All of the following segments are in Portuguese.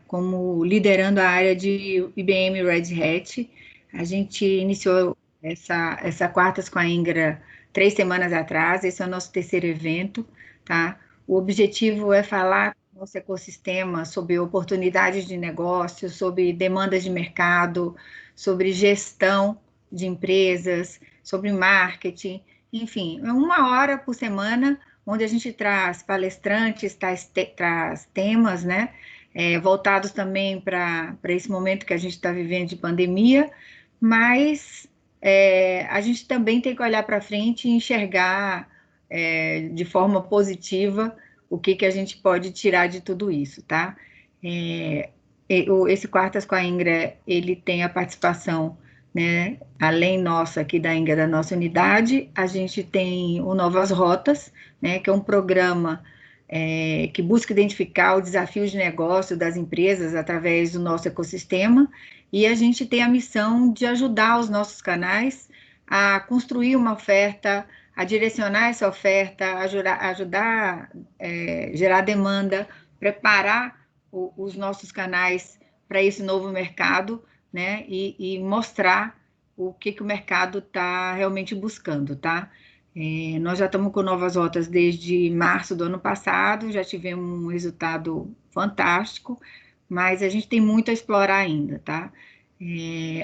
como liderando a área de IBM Red Hat. A gente iniciou essa Quartas com a Ingra 3 semanas atrás, esse é o nosso terceiro evento, tá? O objetivo é falar com o nosso ecossistema sobre oportunidades de negócio, sobre demandas de mercado, sobre gestão de empresas, sobre marketing, enfim, é 1 hora por semana, onde a gente traz palestrantes, traz temas, né? Voltados também para esse momento que a gente está vivendo de pandemia, mas a gente também tem que olhar para frente e enxergar de forma positiva o que a gente pode tirar de tudo isso, tá? Esse Quartas com a Ingra, ele tem a participação, né, além nossa aqui da Ingra, da nossa unidade, a gente tem o Novas Rotas, né, que é um programa que busca identificar os desafios de negócio das empresas através do nosso ecossistema, e a gente tem a missão de ajudar os nossos canais a construir uma oferta, a direcionar essa oferta, ajudar gerar demanda, preparar os nossos canais para esse novo mercado, né? E mostrar o que o mercado está realmente buscando, tá? Nós já estamos com Novas Rotas desde março do ano passado, já tivemos um resultado fantástico, mas a gente tem muito a explorar ainda, tá?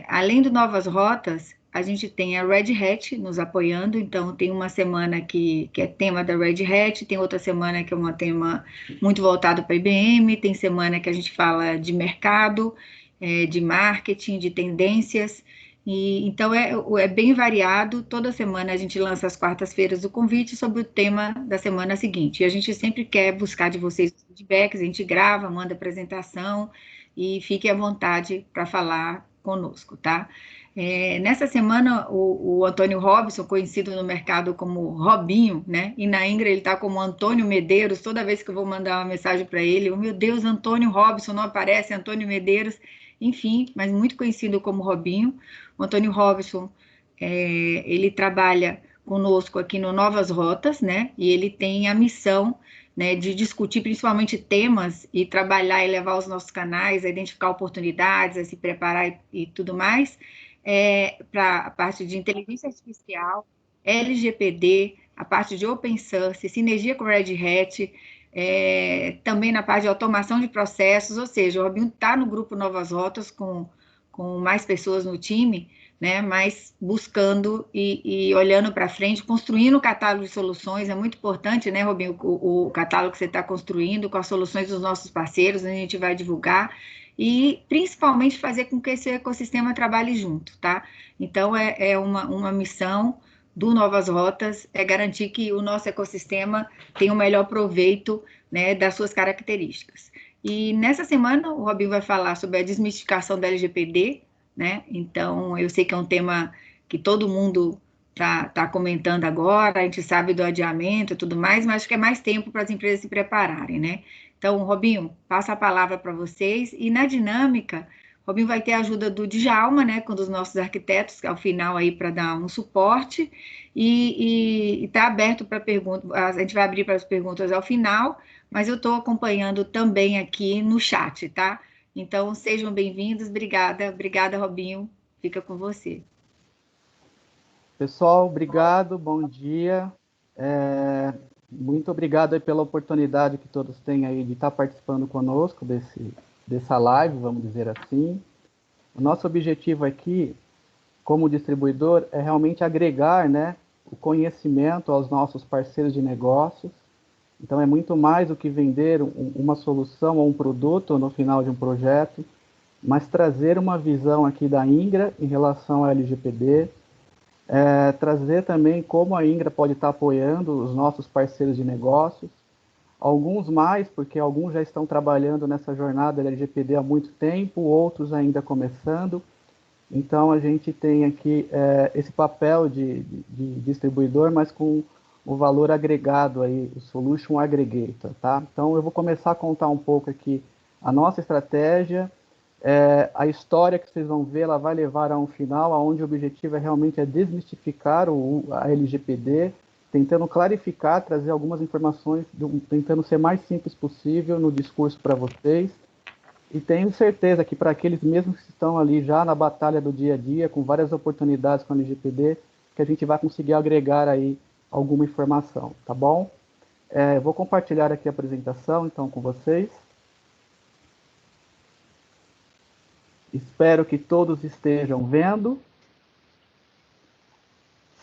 Além do Novas Rotas, a gente tem a Red Hat nos apoiando, então tem uma semana que é tema da Red Hat, tem outra semana que é um tema muito voltado para a IBM, tem semana que a gente fala de mercado, de marketing, de tendências, e então é bem variado. Toda semana a gente lança às quartas-feiras o convite sobre o tema da semana seguinte. E a gente sempre quer buscar de vocês feedbacks, a gente grava, manda apresentação e fique à vontade para falar conosco, tá? Nessa semana, o Antônio Robson, conhecido no mercado como Robinho, né? E na Ingra ele está como Antônio Medeiros. Toda vez que eu vou mandar uma mensagem para ele, oh, meu Deus, Antônio Robson, não aparece, Antônio Medeiros, enfim, mas muito conhecido como Robinho. O Antônio Robson, ele trabalha conosco aqui no Novas Rotas, né? E ele tem a missão, né, de discutir principalmente temas e trabalhar e levar os nossos canais a identificar oportunidades, a se preparar e tudo mais, para a parte de inteligência artificial, LGPD, a parte de open source, sinergia com Red Hat, também na parte de automação de processos, ou seja, o Robinho está no grupo Novas Rotas com mais pessoas no time, né, mas buscando e olhando para frente, construindo o catálogo de soluções, é muito importante, né, Robinho, o catálogo que você está construindo com as soluções dos nossos parceiros, a gente vai divulgar, e principalmente fazer com que esse ecossistema trabalhe junto, tá? Então, é uma missão do Novas Rotas, é garantir que o nosso ecossistema tenha o melhor proveito, né, das suas características. E nessa semana o Robinho vai falar sobre a desmistificação da LGPD, né? Então, eu sei que é um tema que todo mundo tá comentando agora, a gente sabe do adiamento e tudo mais, mas acho que é mais tempo para as empresas se prepararem, né? Então, Robinho, passa a palavra para vocês, e na dinâmica, Robinho vai ter a ajuda do Djalma, né, com um dos nossos arquitetos, ao final aí para dar um suporte, e está aberto para perguntas, a gente vai abrir para as perguntas ao final, mas eu estou acompanhando também aqui no chat, tá? Então, sejam bem-vindos. Obrigada, obrigada, Robinho. Fica com você. Pessoal, obrigado, bom dia. Muito obrigado aí pela oportunidade que todos têm aí de estar participando conosco dessa live, vamos dizer assim. O nosso objetivo aqui, como distribuidor, é realmente agregar, né, o conhecimento aos nossos parceiros de negócios. Então, é muito mais do que vender uma solução ou um produto no final de um projeto, mas trazer uma visão aqui da Ingra em relação ao LGPD, trazer também como a Ingra pode estar apoiando os nossos parceiros de negócios, alguns mais, porque alguns já estão trabalhando nessa jornada LGPD há muito tempo, outros ainda começando. Então, a gente tem aqui esse papel de distribuidor, mas com o valor agregado aí, o Solution Aggregator, tá? Então, eu vou começar a contar um pouco aqui a nossa estratégia, a história que vocês vão ver, ela vai levar a um final, onde o objetivo realmente é desmistificar a LGPD, tentando clarificar, trazer algumas informações, tentando ser mais simples possível no discurso para vocês. E tenho certeza que para aqueles mesmos que estão ali já na batalha do dia a dia, com várias oportunidades com a LGPD, que a gente vai conseguir agregar aí alguma informação, tá bom? Vou compartilhar aqui a apresentação, então, com vocês. Espero que todos estejam vendo.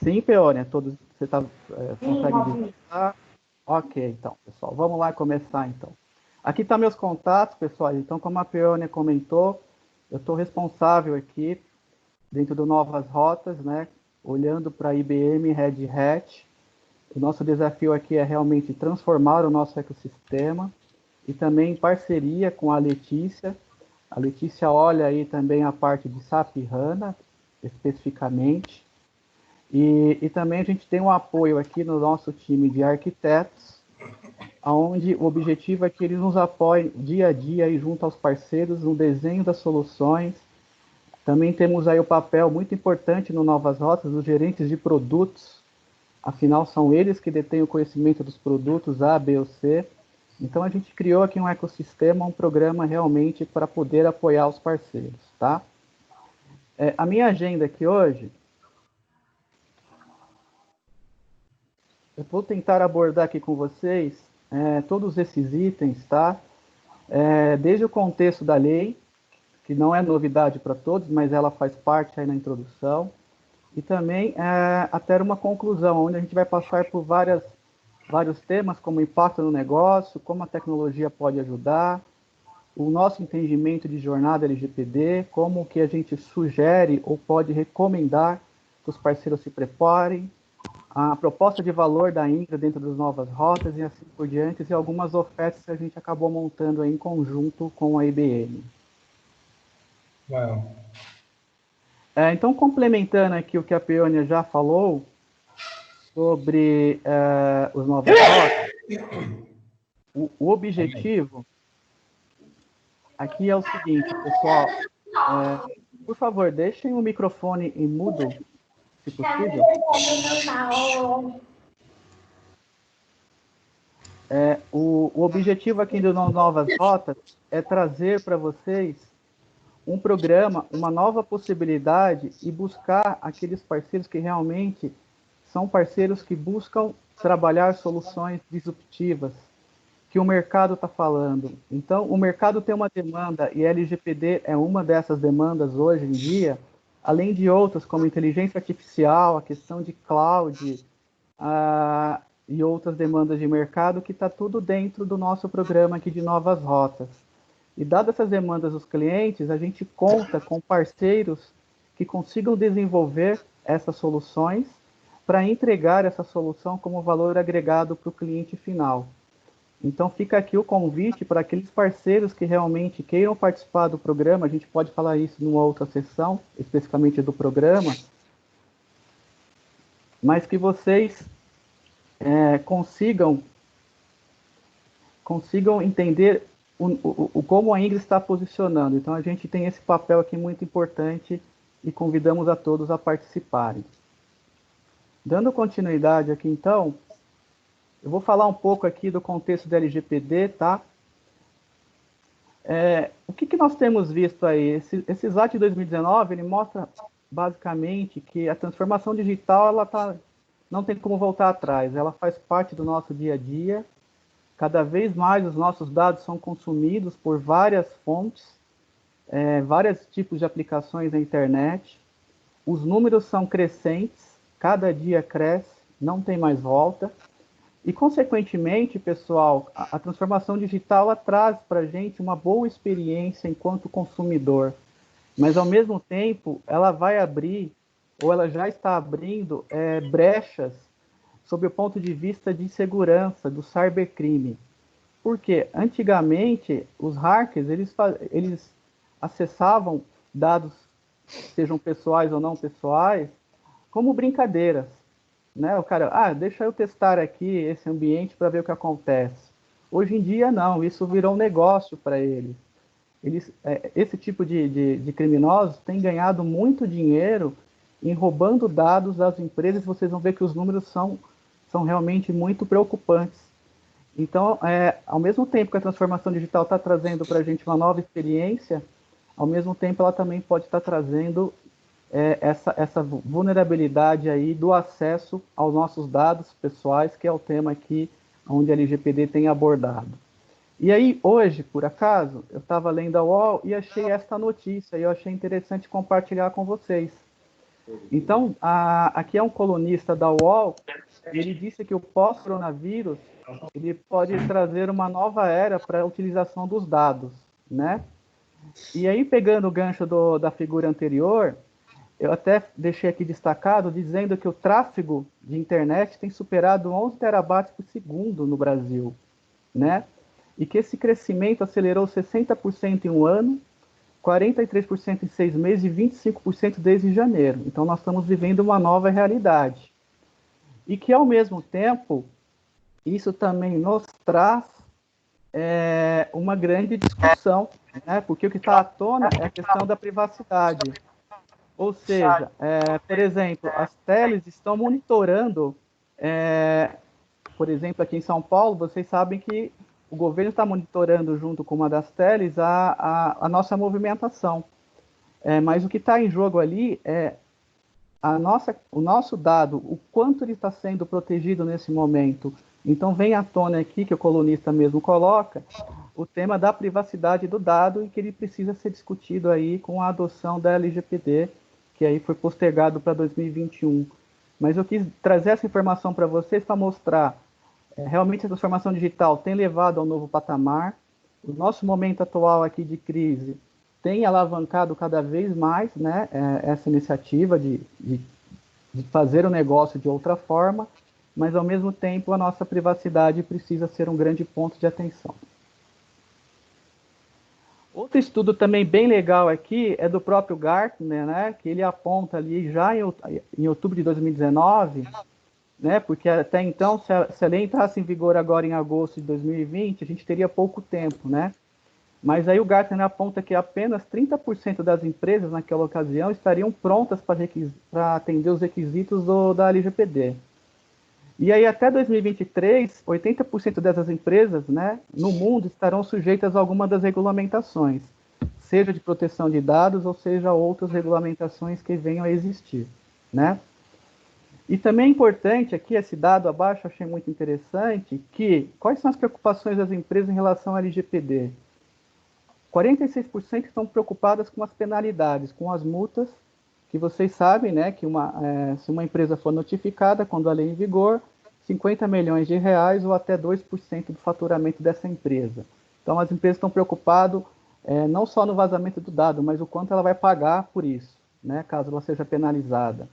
Sim, Peônia, todos, você consegue visualizar? Ok, então, pessoal, vamos lá começar, então. Aqui estão meus contatos, pessoal. Então, como a Peônia comentou, eu estou responsável aqui, dentro do Novas Rotas, né, olhando para a IBM Red Hat. O nosso desafio aqui é realmente transformar o nosso ecossistema e também em parceria com a Letícia. A Letícia olha aí também a parte de SAP HANA, especificamente. E também a gente tem um apoio aqui no nosso time de arquitetos, onde o objetivo é que eles nos apoiem dia a dia aí junto aos parceiros no desenho das soluções. Também temos aí o papel muito importante no Novas Rotas dos gerentes de produtos, afinal são eles que detêm o conhecimento dos produtos A, B ou C. Então a gente criou aqui um ecossistema, um programa realmente para poder apoiar os parceiros, tá? A minha agenda aqui hoje, eu vou tentar abordar aqui com vocês todos esses itens, tá? Desde o contexto da lei, que não é novidade para todos, mas ela faz parte aí na introdução, e também até uma conclusão, onde a gente vai passar por vários temas, como o impacto no negócio, como a tecnologia pode ajudar, o nosso entendimento de jornada LGPD, como que a gente sugere ou pode recomendar que os parceiros se preparem, a proposta de valor da Ingra dentro das novas rotas e assim por diante, e algumas ofertas que a gente acabou montando aí em conjunto com a IBM. Wow. Então, complementando aqui o que a Peônia já falou sobre os novos rotas, o objetivo aqui é o seguinte, pessoal, por favor, deixem o microfone em mudo, se possível. O objetivo aqui do Novas Rotas é trazer para vocês um programa, uma nova possibilidade e buscar aqueles parceiros que realmente são parceiros que buscam trabalhar soluções disruptivas que o mercado está falando. Então, o mercado tem uma demanda e a LGPD é uma dessas demandas hoje em dia, além de outras como inteligência artificial, a questão de cloud e outras demandas de mercado que está tudo dentro do nosso programa aqui de Novas Rotas. E dadas essas demandas dos clientes, a gente conta com parceiros que consigam desenvolver essas soluções para entregar essa solução como valor agregado para o cliente final. Então fica aqui o convite para aqueles parceiros que realmente queiram participar do programa, a gente pode falar isso numa outra sessão, especificamente do programa, mas que vocês consigam entender como a Ingra está posicionando. Então, a gente tem esse papel aqui muito importante e convidamos a todos a participarem. Dando continuidade aqui, então, eu vou falar um pouco aqui do contexto da LGPD, tá? O que nós temos visto aí? Esse SAT de 2019, ele mostra, basicamente, que a transformação digital, não tem como voltar atrás. Ela faz parte do nosso dia a dia. Cada vez mais os nossos dados são consumidos por várias fontes, vários tipos de aplicações na internet. Os números são crescentes, cada dia cresce, não tem mais volta. E, consequentemente, pessoal, a transformação digital ela traz para a gente uma boa experiência enquanto consumidor. Mas, ao mesmo tempo, ela vai abrir, ou ela já está abrindo, brechas sob o ponto de vista de segurança, do cybercrime. Porque, antigamente, os hackers, eles acessavam dados, sejam pessoais ou não pessoais, como brincadeiras. Né? O cara, deixa eu testar aqui esse ambiente para ver o que acontece. Hoje em dia, não, isso virou um negócio para eles. Esse tipo de criminosos tem ganhado muito dinheiro em roubando dados das empresas. Vocês vão ver que os números são realmente muito preocupantes. Então, ao mesmo tempo que a transformação digital está trazendo para a gente uma nova experiência, ao mesmo tempo ela também pode estar trazendo essa vulnerabilidade aí do acesso aos nossos dados pessoais, que é o tema aqui onde a LGPD tem abordado. E aí, hoje, por acaso, eu estava lendo a UOL e achei esta notícia, e eu achei interessante compartilhar com vocês. Então, aqui é um colunista da UOL, e ele disse que o pós-coronavírus ele pode trazer uma nova era para a utilização dos dados, né? E aí, pegando o gancho da figura anterior, eu até deixei aqui destacado, dizendo que o tráfego de internet tem superado 11 terabytes por segundo no Brasil, né? E que esse crescimento acelerou 60% em um ano, 43% em 6 meses e 25% desde janeiro. Então, nós estamos vivendo uma nova realidade. E que, ao mesmo tempo, isso também nos traz uma grande discussão, né? Porque o que está à tona é a questão da privacidade. Ou seja, por exemplo, as teles estão monitorando, por exemplo, aqui em São Paulo, vocês sabem que o governo está monitorando junto com uma das teles a nossa movimentação. Mas o que está em jogo ali é o nosso dado, o quanto ele está sendo protegido nesse momento. Então vem à tona aqui, que o colunista mesmo coloca, o tema da privacidade do dado e que ele precisa ser discutido aí com a adoção da LGPD, que aí foi postergado para 2021. Mas eu quis trazer essa informação para vocês para mostrar realmente a transformação digital tem levado ao novo patamar. O nosso momento atual aqui de crise tem alavancado cada vez mais, né, essa iniciativa de fazer o negócio de outra forma, mas ao mesmo tempo a nossa privacidade precisa ser um grande ponto de atenção. Outro estudo também bem legal aqui é do próprio Gartner, né, que ele aponta ali já em outubro de 2019, né, porque até então, se a lei entrasse em vigor agora em agosto de 2020, a gente teria pouco tempo, né? Mas aí o Gartner aponta que apenas 30% das empresas naquela ocasião estariam prontas para atender os requisitos da LGPD. E aí até 2023, 80% dessas empresas, né, no mundo estarão sujeitas a alguma das regulamentações, seja de proteção de dados ou seja outras regulamentações que venham a existir, né? E também é importante aqui, esse dado abaixo, achei muito interessante, que quais são as preocupações das empresas em relação ao LGPD? 46% estão preocupadas com as penalidades, com as multas, que vocês sabem, né, que se uma empresa for notificada quando a lei é em vigor, 50 milhões de reais ou até 2% do faturamento dessa empresa. Então, as empresas estão preocupadas não só no vazamento do dado, mas o quanto ela vai pagar por isso, né, caso ela seja penalizada.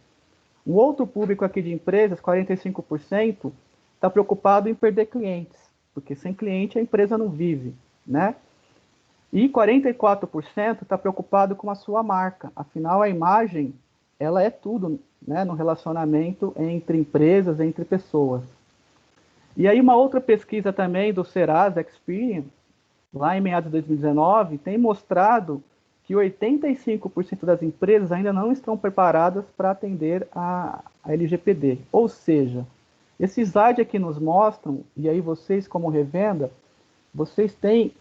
Um outro público aqui de empresas, 45%, está preocupado em perder clientes, porque sem cliente a empresa não vive, né? E 44% está preocupado com a sua marca. Afinal, a imagem, ela é tudo, né, no relacionamento entre empresas, entre pessoas. E aí uma outra pesquisa também do Serasa Experian, lá em meados de 2019, tem mostrado que 85% das empresas ainda não estão preparadas para atender a LGPD. Ou seja, esses slides aqui nos mostram, e aí vocês como revenda, vocês têm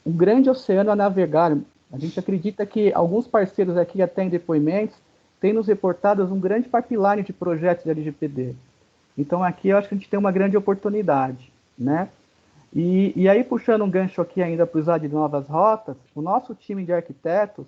um grande oceano a navegar. A gente acredita que alguns parceiros aqui até em depoimentos têm nos reportado um grande pipeline de projetos de LGPD. Então aqui eu acho que a gente tem uma grande oportunidade, né? E aí, puxando um gancho aqui ainda para usar de novas rotas, o nosso time de arquitetos,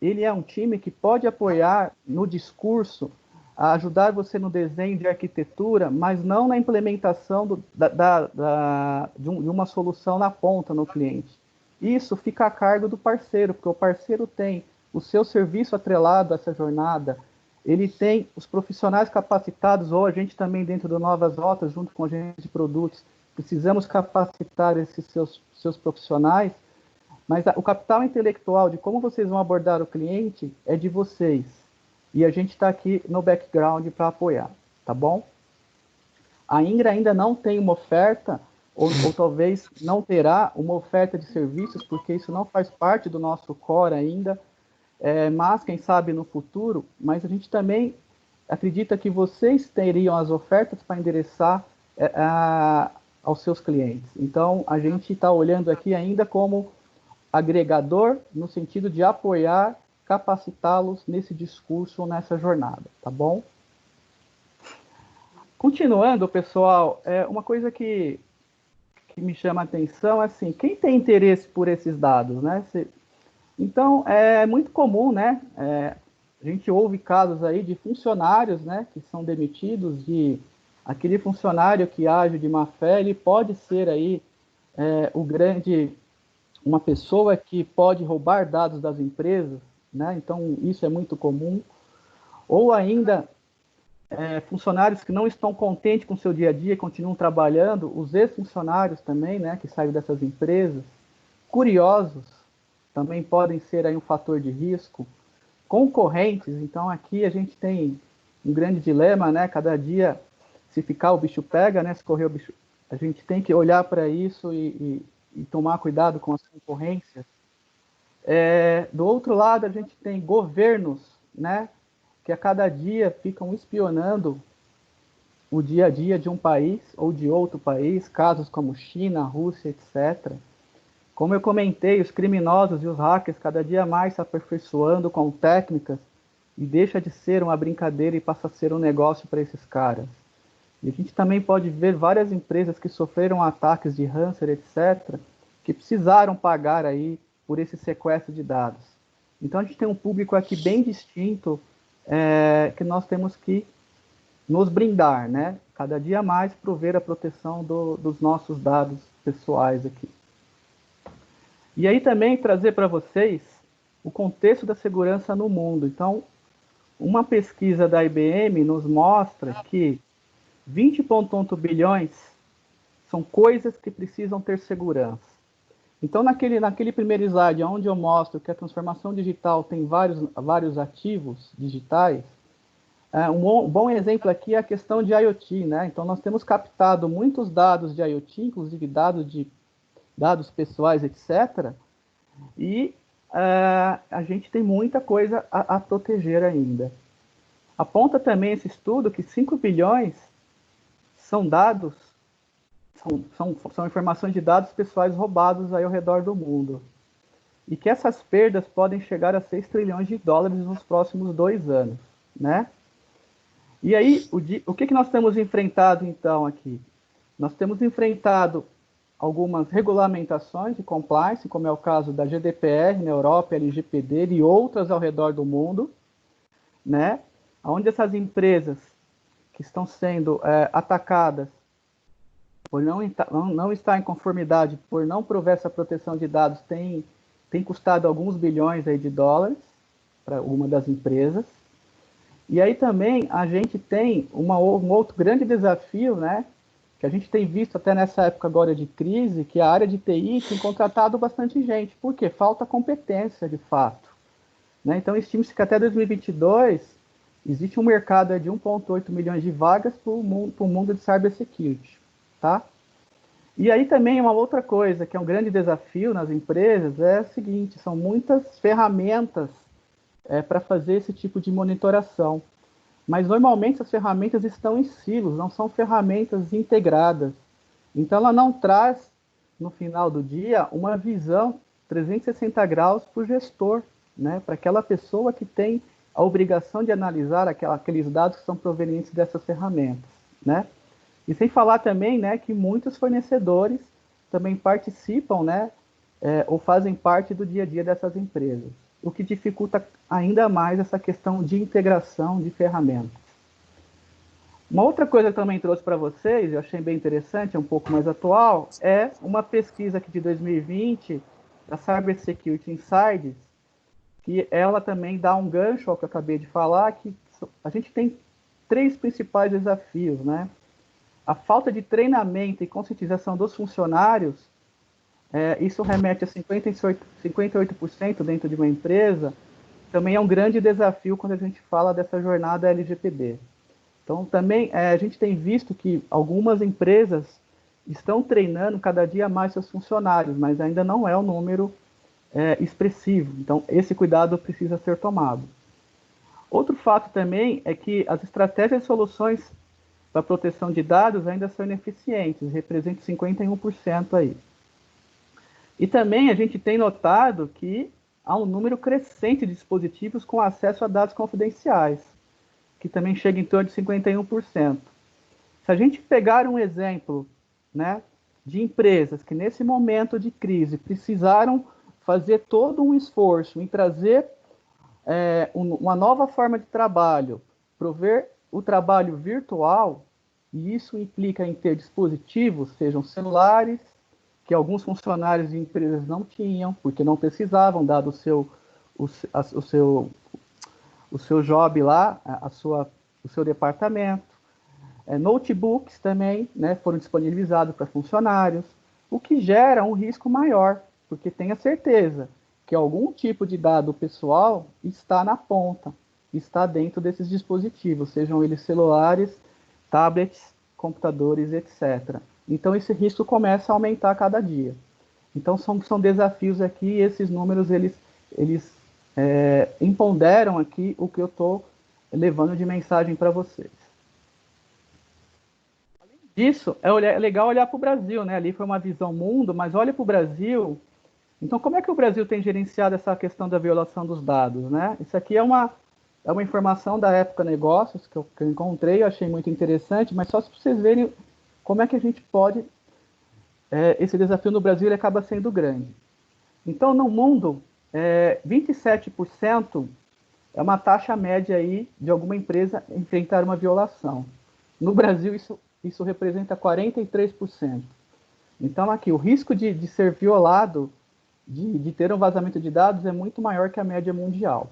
ele é um time que pode apoiar no discurso, a ajudar você no desenho de arquitetura, mas não na implementação de uma solução na ponta no cliente. Isso fica a cargo do parceiro, porque o parceiro tem o seu serviço atrelado a essa jornada, ele tem os profissionais capacitados, ou a gente também dentro do Novas Rotas, junto com a gente de produtos, precisamos capacitar esses seus profissionais, mas o capital intelectual de como vocês vão abordar o cliente é de vocês. E a gente está aqui no background para apoiar, tá bom? A Ingra ainda não tem uma oferta, ou talvez não terá uma oferta de serviços, porque isso não faz parte do nosso core ainda, mas quem sabe no futuro, mas a gente também acredita que vocês teriam as ofertas para endereçar aos seus clientes. Então, a gente está olhando aqui ainda como agregador, no sentido de apoiar, capacitá-los nesse discurso, nessa jornada, tá bom? Continuando, pessoal, uma coisa que me chama a atenção é assim, quem tem interesse por esses dados, né? Então, é muito comum, né? A gente ouve casos aí de funcionários, né, que são demitidos, de aquele funcionário que age de má fé, ele pode ser aí uma pessoa que pode roubar dados das empresas, né? Então, isso é muito comum. Ou ainda, funcionários que não estão contentes com o seu dia a dia, continuam trabalhando, os ex-funcionários também, né, que saem dessas empresas, curiosos, também podem ser aí um fator de risco, concorrentes. Então aqui a gente tem um grande dilema, né, cada dia, se ficar o bicho pega, né, se correr o bicho, a gente tem que olhar para isso e tomar cuidado com as concorrências. Do outro lado, a gente tem governos, né, que a cada dia ficam espionando o dia a dia de um país ou de outro país, casos como China, Rússia, etc. Como eu comentei, os criminosos e os hackers cada dia mais se aperfeiçoando com técnicas e deixa de ser uma brincadeira e passa a ser um negócio para esses caras. E a gente também pode ver várias empresas que sofreram ataques de ransomware, etc., que precisaram pagar aí por esse sequestro de dados. Então a gente tem um público aqui bem distinto, que nós temos que nos brindar, né? Cada dia mais prover a proteção dos nossos dados pessoais aqui. E aí também trazer para vocês o contexto da segurança no mundo. Então, uma pesquisa da IBM nos mostra que 20,8 bilhões são coisas que precisam ter segurança. Então, naquele primeiro slide, onde eu mostro que a transformação digital tem vários ativos digitais, um bom exemplo aqui é a questão de IoT, né? Então, nós temos captado muitos dados de IoT, inclusive dados pessoais, etc., e a gente tem muita coisa a proteger ainda. Aponta também esse estudo que 5 bilhões são dados, são informações de dados pessoais roubados aí ao redor do mundo. E que essas perdas podem chegar a 6 trilhões de dólares nos próximos 2 anos, né? E aí, o que nós temos enfrentado, então, aqui? Nós temos enfrentado algumas regulamentações de compliance, como é o caso da GDPR na Europa, LGPD e outras ao redor do mundo, né? Onde essas empresas que estão sendo atacadas por não estar em conformidade, por não prover essa proteção de dados, tem custado alguns bilhões aí de dólares para uma das empresas. E aí também a gente tem um outro grande desafio, né, que a gente tem visto até nessa época agora de crise, que a área de TI tem contratado bastante gente. Por quê? Falta competência, de fato. Né? Então, estima-se que até 2022 existe um mercado de 1,8 milhões de vagas para o mundo de cybersecurity. Tá? E aí também uma outra coisa, que é um grande desafio nas empresas, é o seguinte, são muitas ferramentas para fazer esse tipo de monitoração. Mas normalmente as ferramentas estão em silos, não são ferramentas integradas. Então ela não traz, no final do dia, uma visão 360 graus para o gestor, né? Para aquela pessoa que tem a obrigação de analisar aqueles dados que são provenientes dessas ferramentas, né? E sem falar também, né, que muitos fornecedores também participam, né, ou fazem parte do dia a dia dessas empresas, o que dificulta ainda mais essa questão de integração de ferramentas. Uma outra coisa que eu também trouxe para vocês, eu achei bem interessante, é um pouco mais atual, é uma pesquisa aqui de 2020, da Cyber Security Insights, que ela também dá um gancho ao que eu acabei de falar, que a gente tem 3 principais desafios, né? A falta de treinamento e conscientização dos funcionários, isso remete a 58% dentro de uma empresa, também é um grande desafio quando a gente fala dessa jornada LGPD. Então, também a gente tem visto que algumas empresas estão treinando cada dia mais seus funcionários, mas ainda não é um número expressivo. Então, esse cuidado precisa ser tomado. Outro fato também é que as estratégias e soluções para proteção de dados ainda são ineficientes, representam 51% aí. E também a gente tem notado que há um número crescente de dispositivos com acesso a dados confidenciais, que também chega em torno de 51%. Se a gente pegar um exemplo, né, de empresas que nesse momento de crise precisaram fazer todo um esforço em trazer uma nova forma de trabalho, prover o trabalho virtual, e isso implica em ter dispositivos, sejam celulares, que alguns funcionários de empresas não tinham, porque não precisavam, dado o seu job lá, o seu departamento. Notebooks também, né, foram disponibilizados para funcionários, o que gera um risco maior, porque tenha certeza que algum tipo de dado pessoal está na ponta, está dentro desses dispositivos, sejam eles celulares, tablets, computadores, etc. Então, esse risco começa a aumentar a cada dia. Então, são desafios aqui, e esses números, eles empoderam aqui o que eu estou levando de mensagem para vocês. Além disso, é legal olhar para o Brasil, né? Ali foi uma visão mundo, mas olha para o Brasil. Então, como é que o Brasil tem gerenciado essa questão da violação dos dados, né? Isso aqui é uma informação da Época Negócios que eu encontrei, eu achei muito interessante, mas só para vocês verem como é que a gente pode... esse desafio no Brasil ele acaba sendo grande. Então, no mundo, 27% é uma taxa média aí de alguma empresa enfrentar uma violação. No Brasil, isso representa 43%. Então, aqui, o risco de ser violado, de ter um vazamento de dados, é muito maior que a média mundial.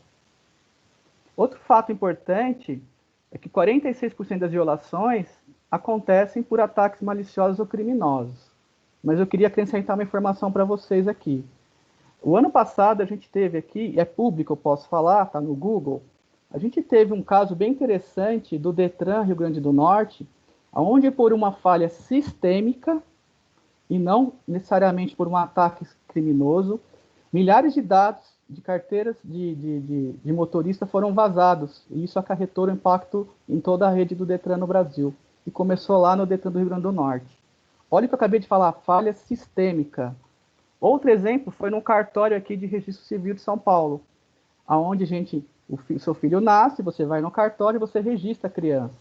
Outro fato importante é que 46% das violações acontecem por ataques maliciosos ou criminosos. Mas eu queria acrescentar uma informação para vocês aqui. O ano passado a gente teve aqui, é público, eu posso falar, está no Google, a gente teve um caso bem interessante do Detran Rio Grande do Norte, onde por uma falha sistêmica, e não necessariamente por um ataque criminoso, milhares de dados de carteiras de motorista foram vazados, e isso acarretou um impacto em toda a rede do Detran no Brasil, e começou lá no Detran do Rio Grande do Norte. Olha o que eu acabei de falar, falha sistêmica. Outro exemplo foi num cartório aqui de registro civil de São Paulo, onde o seu filho nasce, você vai no cartório e você registra a criança.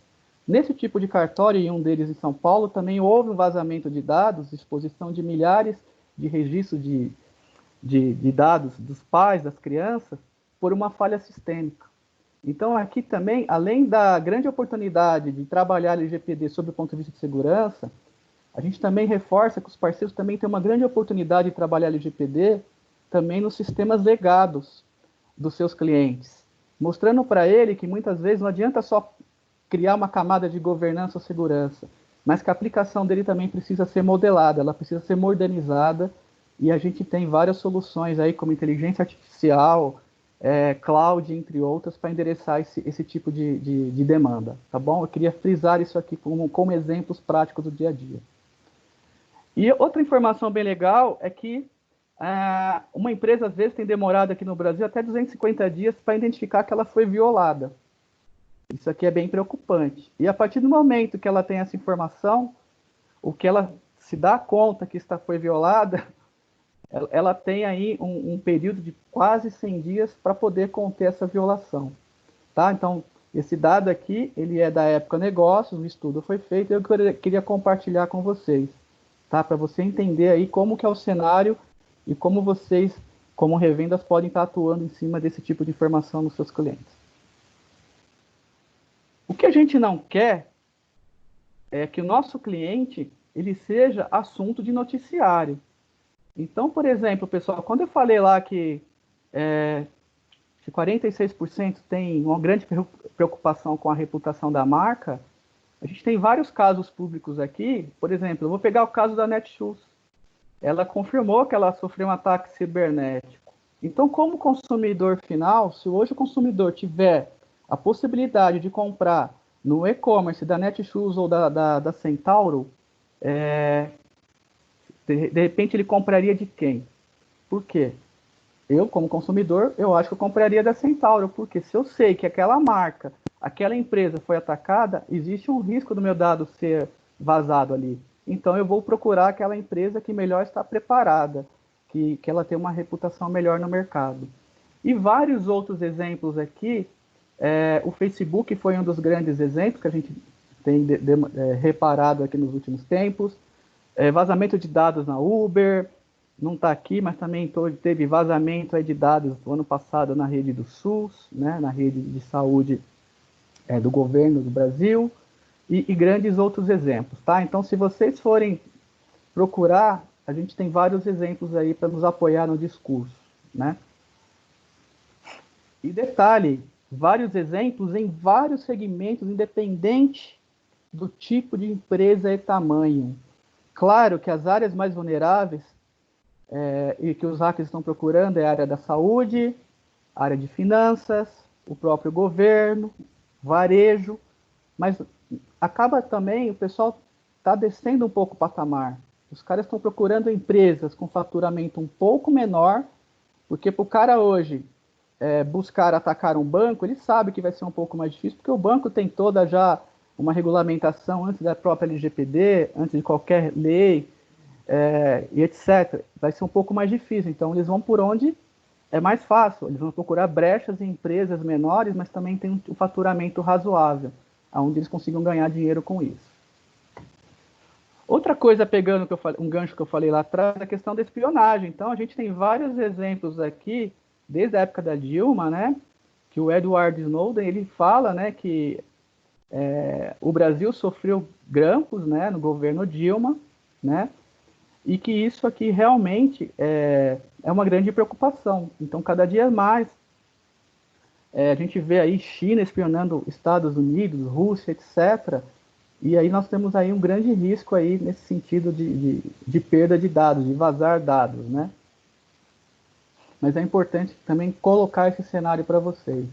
Nesse tipo de cartório, e um deles em São Paulo, também houve um vazamento de dados, exposição de milhares de registros de dados dos pais, das crianças, por uma falha sistêmica. Então, aqui também, além da grande oportunidade de trabalhar LGPD sob o ponto de vista de segurança, a gente também reforça que os parceiros também têm uma grande oportunidade de trabalhar LGPD também nos sistemas legados dos seus clientes, mostrando para ele que muitas vezes não adianta só criar uma camada de governança ou segurança, mas que a aplicação dele também precisa ser modelada, ela precisa ser modernizada, e a gente tem várias soluções aí, como inteligência artificial, cloud, entre outras, para endereçar esse tipo de demanda, tá bom? Eu queria frisar isso aqui como exemplos práticos do dia a dia. E outra informação bem legal é que uma empresa, às vezes, tem demorado aqui no Brasil até 250 dias para identificar que ela foi violada. Isso aqui é bem preocupante. E a partir do momento que ela tem essa informação, o que ela se dá conta que foi violada, ela tem aí um período de quase 100 dias para poder conter essa violação. Tá? Então, esse dado aqui, ele é da Época Negócios, o estudo foi feito, e eu queria compartilhar com vocês, tá? Para você entender aí como que é o cenário e como vocês, como revendas, podem estar atuando em cima desse tipo de informação nos seus clientes. O que a gente não quer é que o nosso cliente ele seja assunto de noticiário. Então, por exemplo, pessoal, quando eu falei lá que 46% tem uma grande preocupação com a reputação da marca, a gente tem vários casos públicos aqui. Por exemplo, eu vou pegar o caso da Netshoes. Ela confirmou que ela sofreu um ataque cibernético. Então, como consumidor final, se hoje o consumidor tiver a possibilidade de comprar no e-commerce da Netshoes ou da Centauro, de repente ele compraria de quem? Por quê? Eu, como consumidor, eu acho que eu compraria da Centauro, porque se eu sei que aquela marca aquela empresa foi atacada, existe um risco do meu dado ser vazado ali. Então, eu vou procurar aquela empresa que melhor está preparada, que ela tem uma reputação melhor no mercado. E vários outros exemplos aqui. O Facebook foi um dos grandes exemplos que a gente tem reparado aqui nos últimos tempos. Vazamento de dados na Uber, não está aqui, mas também teve vazamento aí de dados no ano passado na rede do SUS, né, na rede de saúde do governo do Brasil, e grandes outros exemplos, tá? Então, se vocês forem procurar, a gente tem vários exemplos aí para nos apoiar no discurso, né? E detalhe, vários exemplos em vários segmentos, independente do tipo de empresa e tamanho. Claro que as áreas mais vulneráveis e que os hackers estão procurando é a área da saúde, a área de finanças, o próprio governo, varejo, mas acaba também, o pessoal está descendo um pouco o patamar. Os caras estão procurando empresas com faturamento um pouco menor, porque para o cara hoje buscar atacar um banco, ele sabe que vai ser um pouco mais difícil, porque o banco tem toda já uma regulamentação antes da própria LGPD, antes de qualquer lei, e etc. Vai ser um pouco mais difícil. Então, eles vão por onde é mais fácil. Eles vão procurar brechas em empresas menores, mas também tem um faturamento razoável, onde eles consigam ganhar dinheiro com isso. Outra coisa, pegando um gancho que eu falei lá atrás, é a questão da espionagem. Então, a gente tem vários exemplos aqui, desde a época da Dilma, né, que o Edward Snowden, ele fala, né, que o Brasil sofreu grampos, né, no governo Dilma, né, e que isso aqui realmente é uma grande preocupação. Então, cada dia mais, a gente vê aí China espionando Estados Unidos, Rússia, etc., e aí nós temos aí um grande risco aí nesse sentido de perda de dados, de vazar dados, né? Mas é importante também colocar esse cenário para vocês.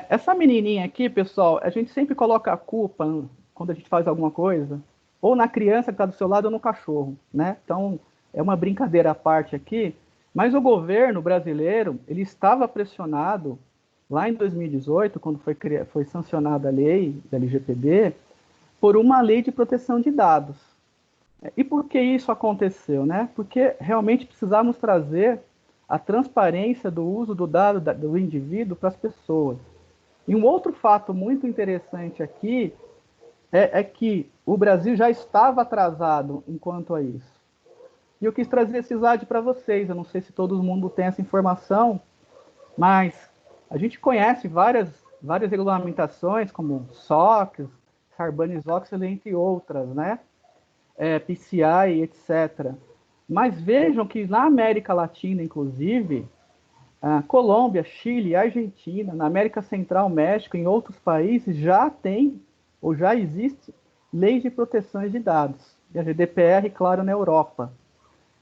Essa menininha aqui, pessoal, a gente sempre coloca a culpa quando a gente faz alguma coisa, ou na criança que está do seu lado ou no cachorro, né? Então, é uma brincadeira à parte aqui, mas o governo brasileiro, ele estava pressionado lá em 2018, quando foi sancionada a lei da LGPD, por uma lei de proteção de dados. E por que isso aconteceu, né? Porque realmente precisávamos trazer a transparência do uso do dado do indivíduo para as pessoas. E um outro fato muito interessante aqui é que o Brasil já estava atrasado enquanto a isso. E eu quis trazer esse slide para vocês. Eu não sei se todo mundo tem essa informação, mas a gente conhece várias regulamentações, como SOX, Sarbanes-Oxley, entre outras, né? PCI, etc. Mas vejam que na América Latina, inclusive, Colômbia, Chile, Argentina, na América Central, México, em outros países, já tem ou já existe leis de proteção de dados, e a GDPR, claro, na Europa.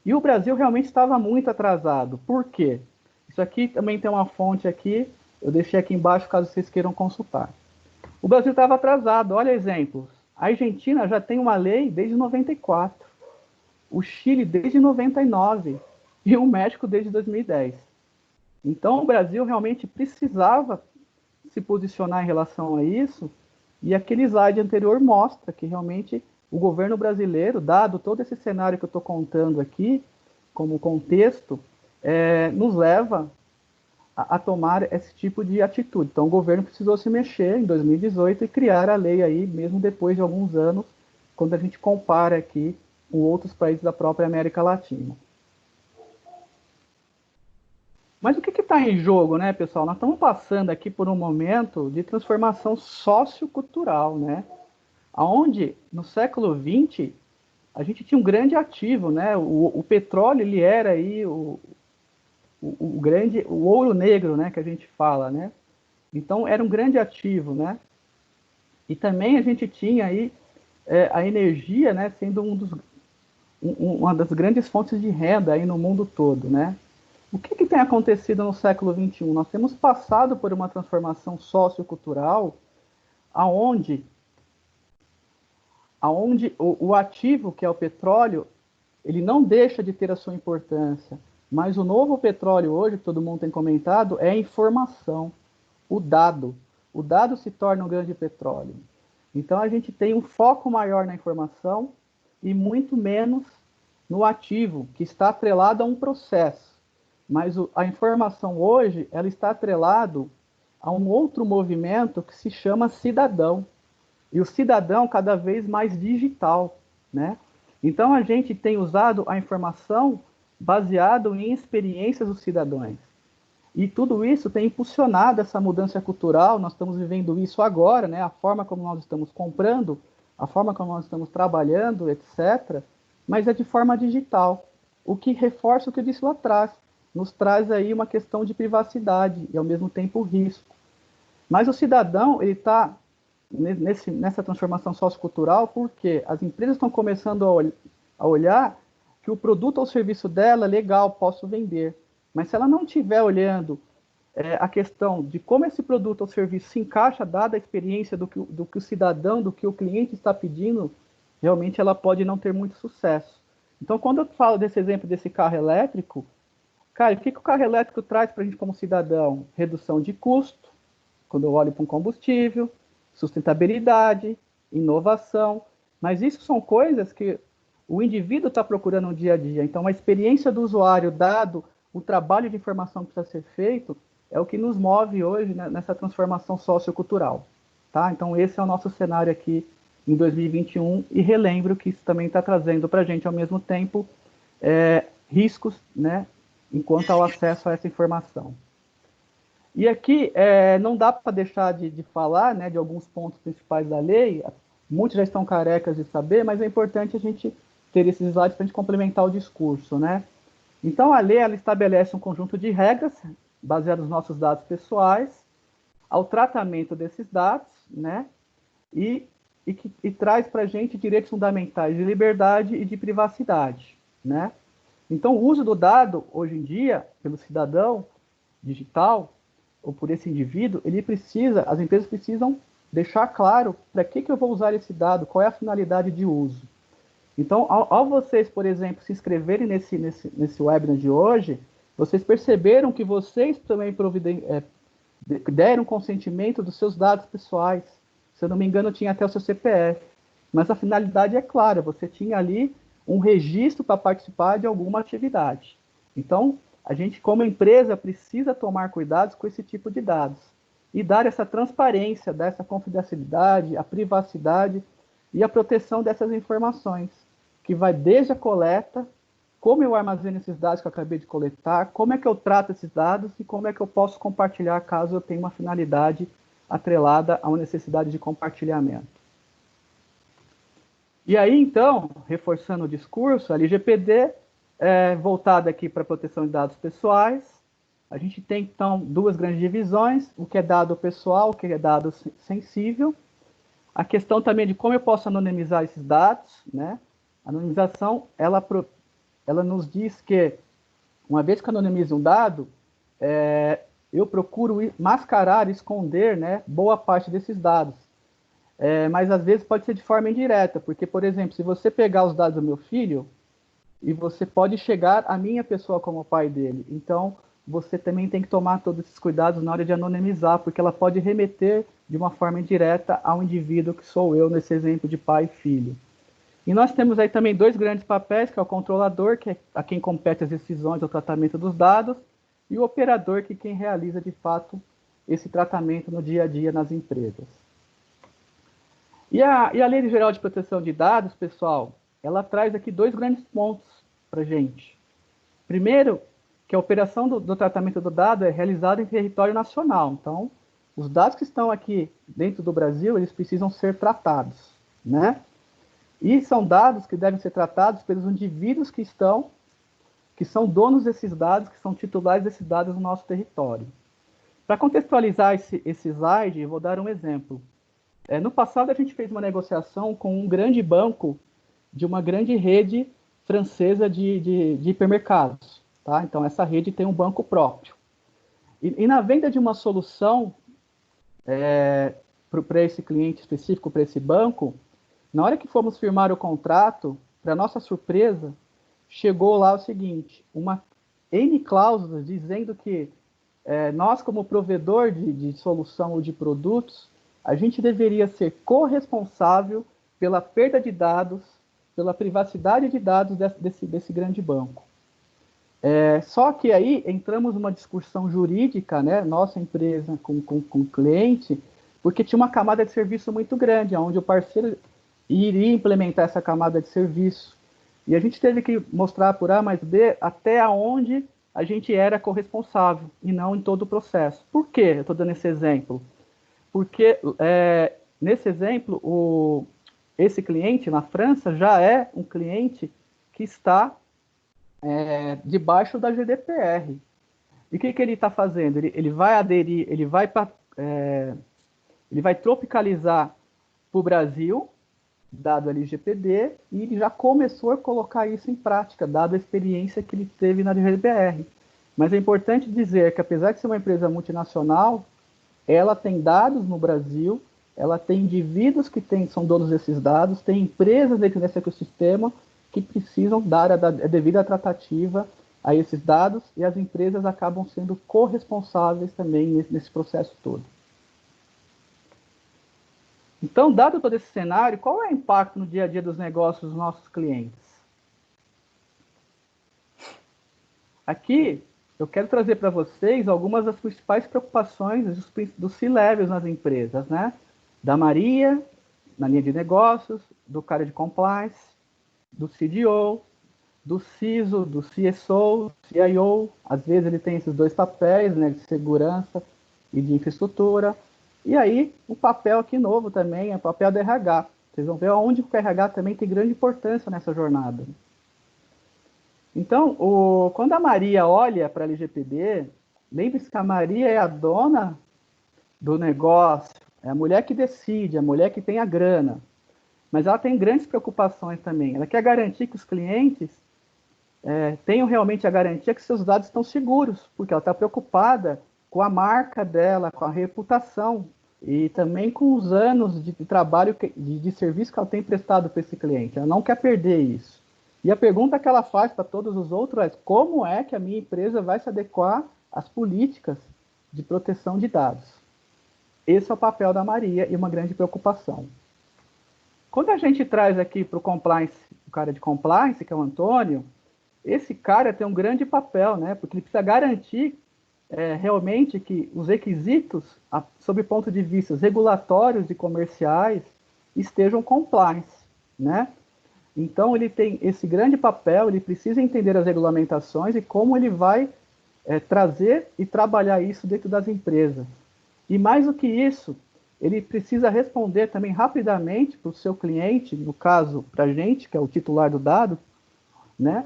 E o Brasil realmente estava muito atrasado. Por quê? Isso aqui também tem uma fonte aqui, eu deixei aqui embaixo caso vocês queiram consultar. O Brasil estava atrasado, olha exemplos. A Argentina já tem uma lei desde 94, o Chile desde 99 e o México desde 2010. Então o Brasil realmente precisava se posicionar em relação a isso, e aquele slide anterior mostra que realmente o governo brasileiro, dado todo esse cenário que eu estou contando aqui, como contexto, nos leva a tomar esse tipo de atitude. Então, o governo precisou se mexer em 2018 e criar a lei aí, mesmo depois de alguns anos, quando a gente compara aqui com outros países da própria América Latina. Mas o que está em jogo, né, pessoal? Nós estamos passando aqui por um momento de transformação sociocultural, né? Onde, no século XX, a gente tinha um grande ativo, né? O petróleo, ele era aí o ouro negro, né, que a gente fala, né? Então, era um grande ativo, né? E também a gente tinha aí a energia, né, sendo uma das grandes fontes de renda aí no mundo todo, né? O que tem acontecido no século XXI? Nós temos passado por uma transformação sociocultural aonde o ativo, que é o petróleo, ele não deixa de ter a sua importância, mas o novo petróleo hoje, que todo mundo tem comentado, é a informação, o dado. o dado se torna um grande petróleo. Então, a gente tem um foco maior na informação e muito menos no ativo, que está atrelado a um processo. Mas a informação hoje, ela está atrelado a um outro movimento que se chama cidadão. E o cidadão cada vez mais digital, né? Então, a gente tem usado a informação baseado em experiências dos cidadãos. E tudo isso tem impulsionado essa mudança cultural, nós estamos vivendo isso agora, né? A forma como nós estamos comprando, a forma como nós estamos trabalhando, etc., mas é de forma digital, o que reforça o que eu disse lá atrás, nos traz aí uma questão de privacidade e, ao mesmo tempo, risco. Mas o cidadão, ele está nessa transformação sociocultural porque as empresas estão começando a olhar que o produto ou serviço dela, legal, posso vender. Mas se ela não estiver olhando a questão de como esse produto ou serviço se encaixa, dada a experiência do que o cidadão, do que o cliente está pedindo, realmente ela pode não ter muito sucesso. Então, quando eu falo desse exemplo desse carro elétrico, cara, o que o carro elétrico traz para a gente como cidadão? Redução de custo, quando eu olho para um combustível, sustentabilidade, inovação, mas isso são coisas que o indivíduo está procurando no dia a dia. Então, a experiência do usuário, dado o trabalho de informação que precisa ser feito, é o que nos move hoje, né, nessa transformação sociocultural. Tá? Então, esse é o nosso cenário aqui em 2021, e relembro que isso também está trazendo para a gente, ao mesmo tempo, riscos, né, enquanto ao acesso a essa informação. E aqui não dá para deixar de falar, né, de alguns pontos principais da lei, muitos já estão carecas de saber, mas é importante a gente ter esses slides para a gente complementar o discurso, né? Então, a lei ela estabelece um conjunto de regras baseadas nos nossos dados pessoais, ao tratamento desses dados, né? E traz para a gente direitos fundamentais de liberdade e de privacidade, né? Então, o uso do dado, hoje em dia, pelo cidadão digital, ou por esse indivíduo, as empresas precisam deixar claro para que eu vou usar esse dado, qual é a finalidade de uso. Então, ao vocês, por exemplo, se inscreverem nesse webinar de hoje, vocês perceberam que vocês também deram consentimento dos seus dados pessoais. Se eu não me engano, tinha até o seu CPF. Mas a finalidade é clara, você tinha ali um registro para participar de alguma atividade. Então, a gente, como empresa, precisa tomar cuidados com esse tipo de dados e dar essa transparência, dar essa confidencialidade, a privacidade e a proteção dessas informações, que vai desde a coleta, como eu armazeno esses dados que eu acabei de coletar, como é que eu trato esses dados e como é que eu posso compartilhar caso eu tenha uma finalidade atrelada a uma necessidade de compartilhamento. E aí, então, reforçando o discurso, a LGPD voltada aqui para a proteção de dados pessoais. A gente tem, então, duas grandes divisões, o que é dado pessoal, o que é dado sensível. A questão também de como eu posso anonimizar esses dados, né? A anonimização, ela nos diz que, uma vez que eu anonimizo um dado, eu procuro mascarar, esconder, né, boa parte desses dados. Mas, às vezes, pode ser de forma indireta, porque, por exemplo, se você pegar os dados do meu filho, e você pode chegar à minha pessoa como pai dele. Então, você também tem que tomar todos esses cuidados na hora de anonimizar, porque ela pode remeter de uma forma indireta ao indivíduo que sou eu, nesse exemplo de pai e filho. E nós temos aí também dois grandes papéis, que é o controlador, que é a quem compete as decisões do tratamento dos dados, e o operador, que é quem realiza, de fato, esse tratamento no dia a dia nas empresas. E a Lei Geral de Proteção de Dados, pessoal, ela traz aqui dois grandes pontos para a gente. Primeiro, que a operação do tratamento do dado é realizada em território nacional. Então, os dados que estão aqui dentro do Brasil, eles precisam ser tratados, né? E são dados que devem ser tratados pelos indivíduos que são donos desses dados, que são titulares desses dados no nosso território. Para contextualizar esse slide, eu vou dar um exemplo. No passado, a gente fez uma negociação com um grande banco de uma grande rede francesa de hipermercados. Tá? Então, essa rede tem um banco próprio. E na venda de uma solução para esse cliente específico, para esse banco, na hora que fomos firmar o contrato, para nossa surpresa, chegou lá o seguinte, uma N cláusulas dizendo que nós, como provedor de solução ou de produtos, a gente deveria ser corresponsável pela perda de dados, pela privacidade de dados desse grande banco. Só que aí entramos numa discussão jurídica, né, nossa empresa com o cliente, porque tinha uma camada de serviço muito grande, onde o parceiro iria implementar essa camada de serviço. E a gente teve que mostrar por A mais B até onde a gente era corresponsável, e não em todo o processo. Por que eu estou dando esse exemplo? Porque, nesse exemplo, esse cliente na França já é um cliente que está debaixo da GDPR. E o que ele está fazendo? Ele vai aderir, ele vai tropicalizar para o Brasil, dado a LGPD, e ele já começou a colocar isso em prática, dado a experiência que ele teve na GDPR. Mas é importante dizer que, apesar de ser uma empresa multinacional, ela tem dados no Brasil, ela tem indivíduos que são donos desses dados, tem empresas dentro desse ecossistema que precisam dar a devida tratativa a esses dados, e as empresas acabam sendo corresponsáveis também nesse processo todo. Então, dado todo esse cenário, qual é o impacto no dia a dia dos negócios dos nossos clientes? Aqui, eu quero trazer para vocês algumas das principais preocupações dos C-levels nas empresas, né? Da Maria, na linha de negócios, do cara de compliance, do CDO, do CISO, do CSO, CIO. Às vezes ele tem esses dois papéis, né, de segurança e de infraestrutura. E aí, o papel aqui novo também é o papel do RH. Vocês vão ver onde o RH também tem grande importância nessa jornada. Então, quando a Maria olha para a LGPD, lembre-se que a Maria é a dona do negócio, é a mulher que decide, a mulher que tem a grana. Mas ela tem grandes preocupações também. Ela quer garantir que os clientes tenham realmente a garantia que seus dados estão seguros, porque ela está preocupada com a marca dela, com a reputação, e também com os anos de trabalho, de serviço que ela tem prestado para esse cliente. Ela não quer perder isso. E a pergunta que ela faz para todos os outros é: como é que a minha empresa vai se adequar às políticas de proteção de dados? Esse é o papel da Maria e uma grande preocupação. Quando a gente traz aqui para o compliance, o cara de compliance, que é o Antônio, esse cara tem um grande papel, né? Porque ele precisa garantir realmente que os requisitos, sob o ponto de vista regulatórios e comerciais, estejam compliance, né? Então, ele tem esse grande papel, ele precisa entender as regulamentações e como ele vai trazer e trabalhar isso dentro das empresas. E mais do que isso, ele precisa responder também rapidamente para o seu cliente, no caso, para a gente, que é o titular do dado, né?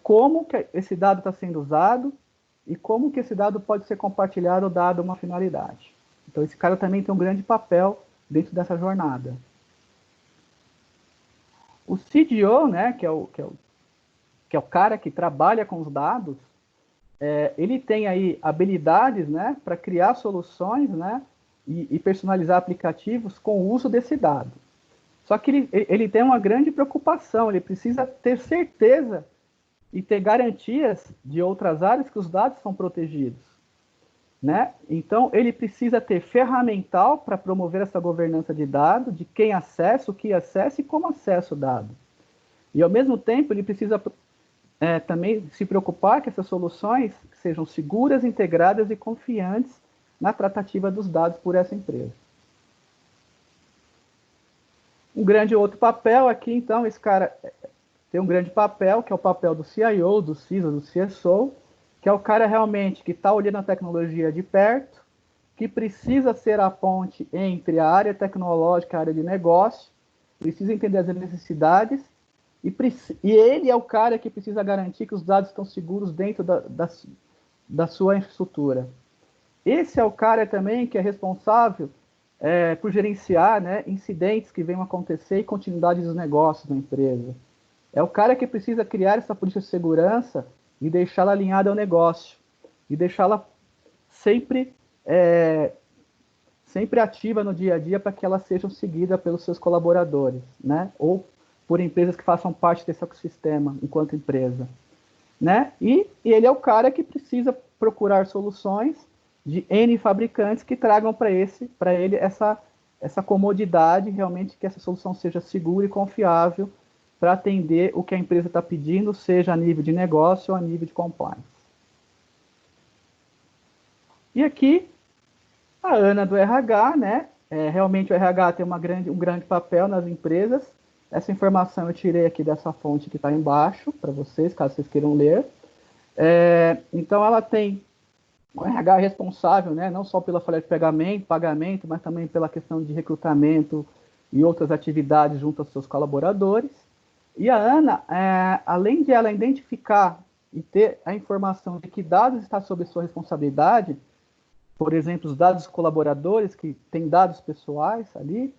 Como que esse dado está sendo usado e como que esse dado pode ser compartilhado ou dado uma finalidade. Então, esse cara também tem um grande papel dentro dessa jornada. O CDO, né, que é o cara que trabalha com os dados, ele tem aí habilidades, né, para criar soluções, né, e personalizar aplicativos com o uso desse dado. Só que ele tem uma grande preocupação, ele precisa ter certeza e ter garantias de outras áreas que os dados são protegidos, né? Então, ele precisa ter ferramental para promover essa governança de dados, de quem acessa, o que acessa e como acessa o dado. E, ao mesmo tempo, ele precisa também se preocupar que essas soluções sejam seguras, integradas e confiantes na tratativa dos dados por essa empresa. Um grande outro papel aqui, então, esse cara tem um grande papel, que é o papel do CIO, do CISO, do CSO, que é o cara realmente que está olhando a tecnologia de perto, que precisa ser a ponte entre a área tecnológica e a área de negócio, precisa entender as necessidades, e ele é o cara que precisa garantir que os dados estão seguros dentro da sua infraestrutura. Esse é o cara também que é responsável por gerenciar, né, incidentes que venham a acontecer e continuidade dos negócios da empresa. É o cara que precisa criar essa política de segurança e deixá-la alinhada ao negócio, e deixá-la sempre ativa no dia a dia para que elas sejam seguidas pelos seus colaboradores, né? Ou por empresas que façam parte desse ecossistema enquanto empresa. né? E ele é o cara que precisa procurar soluções de N fabricantes que tragam para ele essa comodidade, realmente que essa solução seja segura e confiável para atender o que a empresa está pedindo, seja a nível de negócio ou a nível de compliance. E aqui, a Ana do RH, né? Realmente o RH tem um grande papel nas empresas. Essa informação eu tirei aqui dessa fonte que está embaixo, para vocês, caso vocês queiram ler. Então, ela tem o RH responsável, né, não só pela folha de pagamento, mas também pela questão de recrutamento e outras atividades junto aos seus colaboradores. E a Ana, além de ela identificar e ter a informação de que dados está sob sua responsabilidade, por exemplo, os dados dos colaboradores, que têm dados pessoais ali,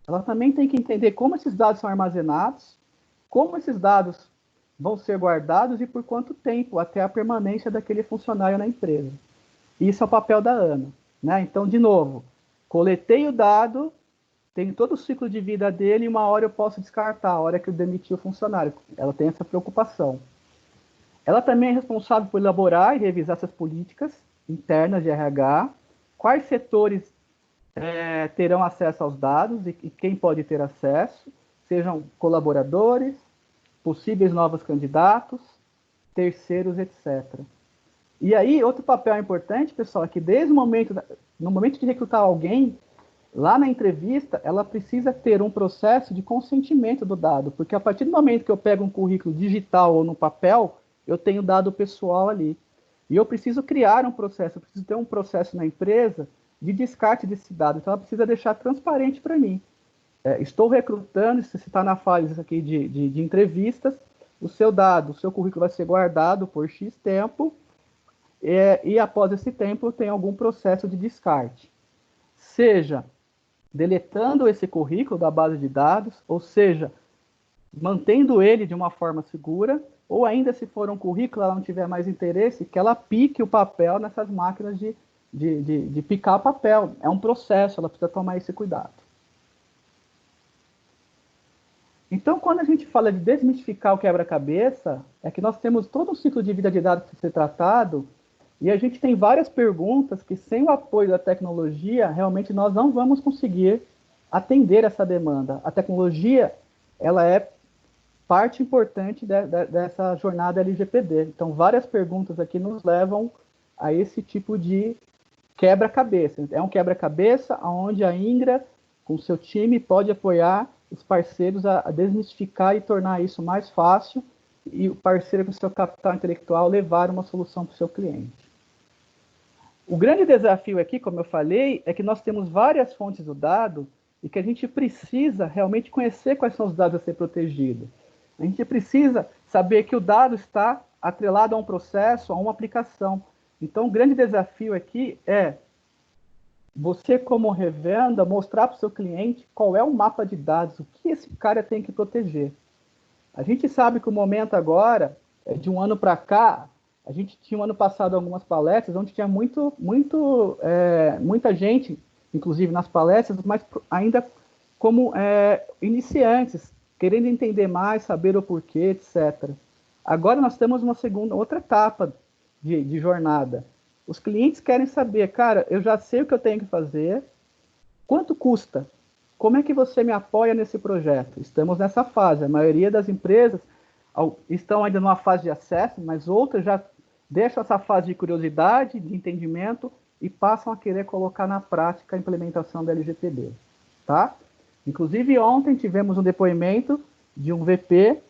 ela também tem que entender como esses dados são armazenados, como esses dados vão ser guardados e por quanto tempo, até a permanência daquele funcionário na empresa. Isso é o papel da Ana, né? Então, de novo, coletei o dado, tem todo o ciclo de vida dele e uma hora eu posso descartar, a hora que eu demitir o funcionário. Ela tem essa preocupação. Ela também é responsável por elaborar e revisar essas políticas internas de RH, quais setores terão acesso aos dados e quem pode ter acesso, sejam colaboradores, possíveis novos candidatos, terceiros, etc. E aí, outro papel importante, pessoal, é que desde no momento de recrutar alguém, lá na entrevista, ela precisa ter um processo de consentimento do dado, porque a partir do momento que eu pego um currículo digital ou no papel, eu tenho dado pessoal ali. E eu preciso criar um processo, eu preciso ter um processo na empresa de descarte desse dado. Então, ela precisa deixar transparente para mim. Estou recrutando, se você está na fase aqui de entrevistas, o seu dado, o seu currículo vai ser guardado por X tempo, e após esse tempo tem algum processo de descarte. Seja deletando esse currículo da base de dados, ou seja, mantendo ele de uma forma segura, ou ainda se for um currículo, ela não tiver mais interesse, que ela pique o papel nessas máquinas de picar papel. É um processo, ela precisa tomar esse cuidado. Então, quando a gente fala de desmistificar o quebra-cabeça, é que nós temos todo um ciclo de vida de dados que ser tratado, e a gente tem várias perguntas que, sem o apoio da tecnologia, realmente nós não vamos conseguir atender essa demanda. A tecnologia, ela é parte importante dessa jornada LGPD. Então, várias perguntas aqui nos levam a esse tipo de quebra-cabeça. É um quebra-cabeça onde a Ingra, com seu time, pode apoiar os parceiros a desmistificar e tornar isso mais fácil, e o parceiro com seu capital intelectual levar uma solução para o seu cliente. O grande desafio aqui, como eu falei, é que nós temos várias fontes do dado e que a gente precisa realmente conhecer quais são os dados a ser protegidos. A gente precisa saber que o dado está atrelado a um processo, a uma aplicação. Então, o grande desafio aqui é você, como revenda, mostrar para o seu cliente qual é o mapa de dados, o que esse cara tem que proteger. A gente sabe que o momento agora, de um ano para cá, a gente tinha, no ano passado, algumas palestras onde tinha muita gente, inclusive nas palestras, mas ainda como iniciantes, querendo entender mais, saber o porquê, etc. Agora nós temos outra etapa de jornada. Os clientes querem saber, cara, eu já sei o que eu tenho que fazer, quanto custa? Como é que você me apoia nesse projeto? Estamos nessa fase. A maioria das empresas estão ainda numa fase de acesso, mas outras já deixam essa fase de curiosidade, de entendimento e passam a querer colocar na prática a implementação da LGPD. Tá? Inclusive, ontem tivemos um depoimento de um VP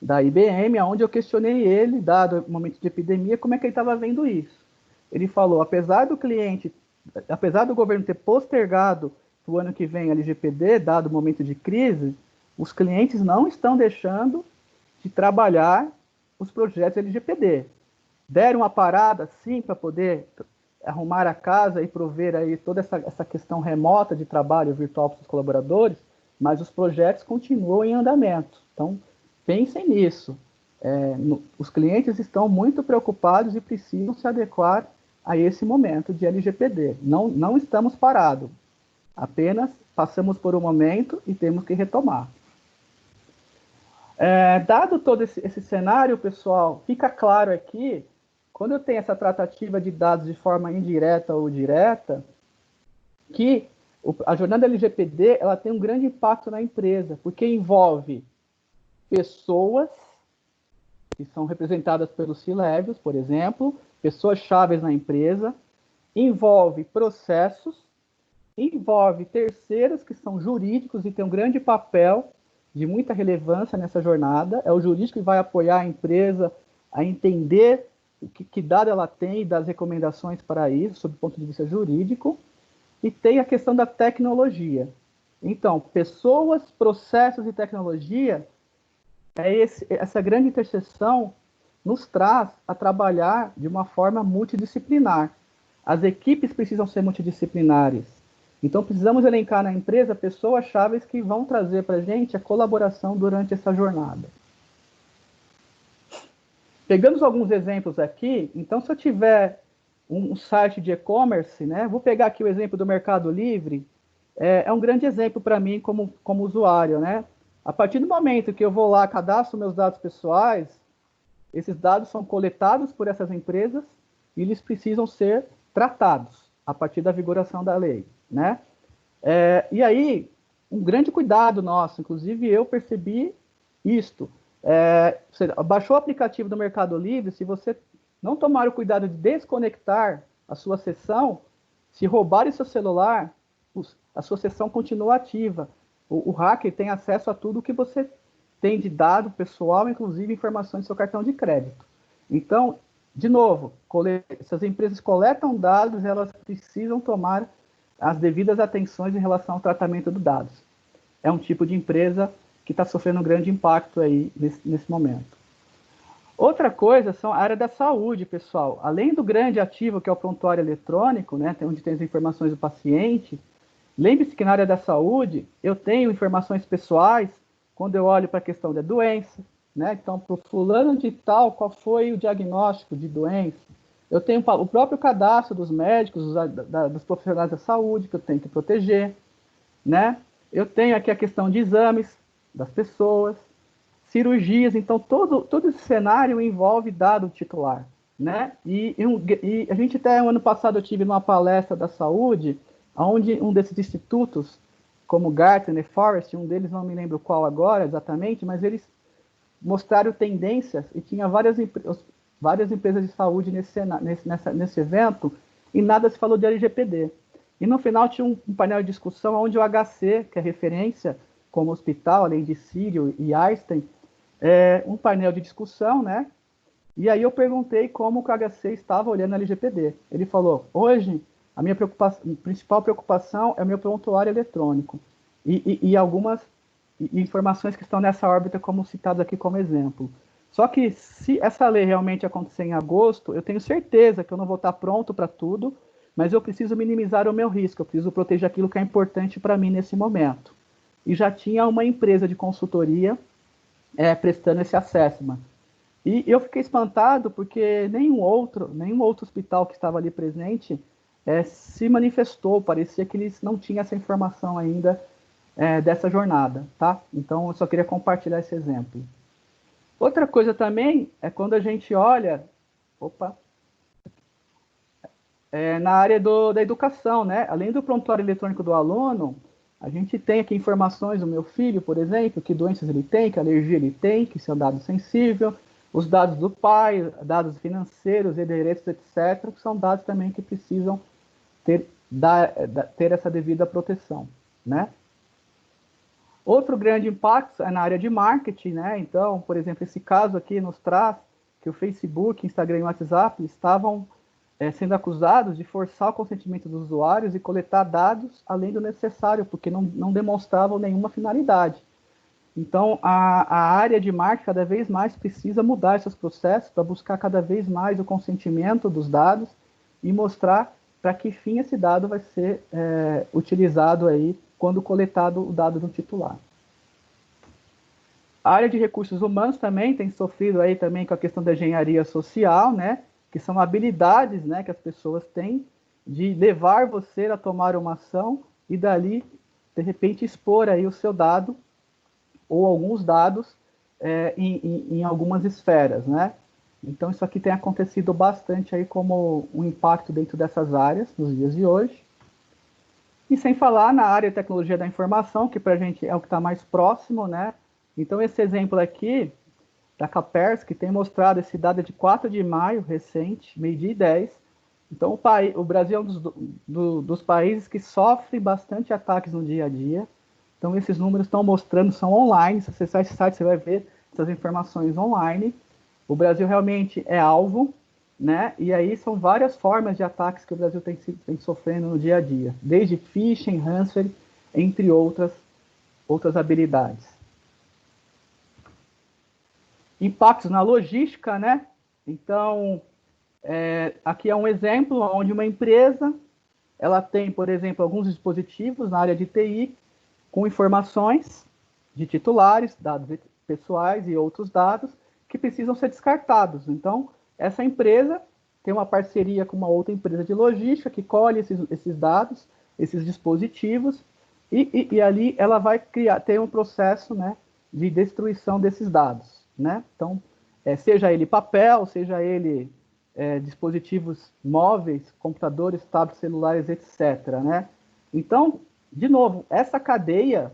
da IBM, onde eu questionei ele, dado o momento de epidemia, como é que ele estava vendo isso. Ele falou, apesar do governo ter postergado o ano que vem a LGPD, dado o momento de crise, os clientes não estão deixando de trabalhar os projetos LGPD. Deram uma parada, sim, para poder arrumar a casa e prover aí toda essa questão remota de trabalho virtual para os colaboradores, mas os projetos continuam em andamento. Então, pensem nisso. Os clientes estão muito preocupados e precisam se adequar a esse momento de LGPD. Não estamos parados. Apenas passamos por um momento e temos que retomar. Dado todo esse cenário, pessoal, fica claro aqui, quando eu tenho essa tratativa de dados de forma indireta ou direta, que a jornada LGPD ela tem um grande impacto na empresa, porque envolve pessoas que são representadas pelos C-Levels, por exemplo, pessoas chaves na empresa, envolve processos, envolve terceiros que são jurídicos e tem um grande papel de muita relevância nessa jornada. É o jurídico que vai apoiar a empresa a entender que dado ela tem e das recomendações para isso, sob o ponto de vista jurídico. E tem a questão da tecnologia. Então, pessoas, processos e tecnologia, essa grande interseção nos traz a trabalhar de uma forma multidisciplinar. As equipes precisam ser multidisciplinares. Então, precisamos elencar na empresa pessoas-chave que vão trazer para a gente a colaboração durante essa jornada. Pegamos alguns exemplos aqui. Então, se eu tiver um site de e-commerce, né? Vou pegar aqui o exemplo do Mercado Livre. É um grande exemplo para mim como usuário, né? A partir do momento que eu vou lá, cadastro meus dados pessoais, esses dados são coletados por essas empresas e eles precisam ser tratados a partir da vigoração da lei, né? E aí, um grande cuidado nosso, inclusive eu percebi isto. Você baixou o aplicativo do Mercado Livre, se você não tomar o cuidado de desconectar a sua sessão, se roubarem seu celular, a sua sessão continua ativa. O hacker tem acesso a tudo que você tem de dado pessoal, inclusive informações do seu cartão de crédito. Então, de novo, essas empresas coletam dados, elas precisam tomar as devidas atenções em relação ao tratamento dos dados. É um tipo de empresa que está sofrendo um grande impacto aí nesse momento. Outra coisa são a área da saúde, pessoal. Além do grande ativo que é o prontuário eletrônico, né, onde tem as informações do paciente, lembre-se que na área da saúde eu tenho informações pessoais quando eu olho para a questão da doença, né? Então, para o fulano de tal, qual foi o diagnóstico de doença? Eu tenho o próprio cadastro dos médicos, dos profissionais da saúde, que eu tenho que proteger, né? Eu tenho aqui a questão de exames das pessoas, cirurgias, então todo esse cenário envolve dado titular, né? E a gente até, ano passado, eu tive numa palestra da saúde, onde um desses institutos, como Gartner, Forrest, um deles não me lembro qual agora exatamente, mas eles mostraram tendências e tinha várias empresas de saúde nesse evento e nada se falou de LGPD. E no final tinha um painel de discussão onde o HC, que é referência como hospital, além de Sírio e Einstein, um painel de discussão, né? E aí eu perguntei como o HC estava olhando a LGPD. Ele falou, hoje a minha principal preocupação é o meu prontuário eletrônico e algumas informações que estão nessa órbita como citadas aqui como exemplo. Só que se essa lei realmente acontecer em agosto, eu tenho certeza que eu não vou estar pronto para tudo, mas eu preciso minimizar o meu risco, eu preciso proteger aquilo que é importante para mim nesse momento. E já tinha uma empresa de consultoria prestando esse assessment. E eu fiquei espantado porque nenhum outro hospital que estava ali presente se manifestou, parecia que eles não tinham essa informação ainda dessa jornada, tá? Então, eu só queria compartilhar esse exemplo. Outra coisa também é quando a gente olha, na área da educação, né? Além do prontuário eletrônico do aluno, a gente tem aqui informações do meu filho, por exemplo, que doenças ele tem, que alergia ele tem, que isso é um dado sensível, os dados do pai, dados financeiros, endereços, etc., que são dados também que precisam ter essa devida proteção, né? Outro grande impacto é na área de marketing, né? Então, por exemplo, esse caso aqui nos traz que o Facebook, Instagram e WhatsApp estavam sendo acusados de forçar o consentimento dos usuários e coletar dados além do necessário, porque não demonstravam nenhuma finalidade. Então, a área de marketing cada vez mais precisa mudar esses processos para buscar cada vez mais o consentimento dos dados e mostrar para que fim esse dado vai ser utilizado aí quando coletado o dado do titular. A área de recursos humanos também tem sofrido aí também com a questão da engenharia social, né? Que são habilidades, né, que as pessoas têm de levar você a tomar uma ação e dali, de repente, expor aí o seu dado ou alguns dados em algumas esferas, né? Então, isso aqui tem acontecido bastante aí como um impacto dentro dessas áreas nos dias de hoje. E sem falar na área de tecnologia da informação, que para a gente é o que está mais próximo, né? Então, esse exemplo aqui da Kaspersky tem mostrado esse dado de 4 de maio, recente, meio-dia e 10. Então, o Brasil é um dos países que sofre bastante ataques no dia a dia. Então, esses números estão mostrando, são online. Se você acessar esse site, você vai ver essas informações online. O Brasil realmente é alvo, né? E aí são várias formas de ataques que o Brasil tem sofrendo no dia a dia, desde phishing, ransomware, entre outras habilidades. Impactos na logística, né? Então, aqui é um exemplo onde uma empresa, ela tem, por exemplo, alguns dispositivos na área de TI, com informações de titulares, dados pessoais e outros dados, que precisam ser descartados. Então, essa empresa tem uma parceria com uma outra empresa de logística que colhe esses dados, esses dispositivos, e ali ela vai ter um processo, né, de destruição desses dados, né? Então, seja ele papel, seja ele dispositivos móveis, computadores, tablets, celulares, etc., né? Então, de novo, essa cadeia,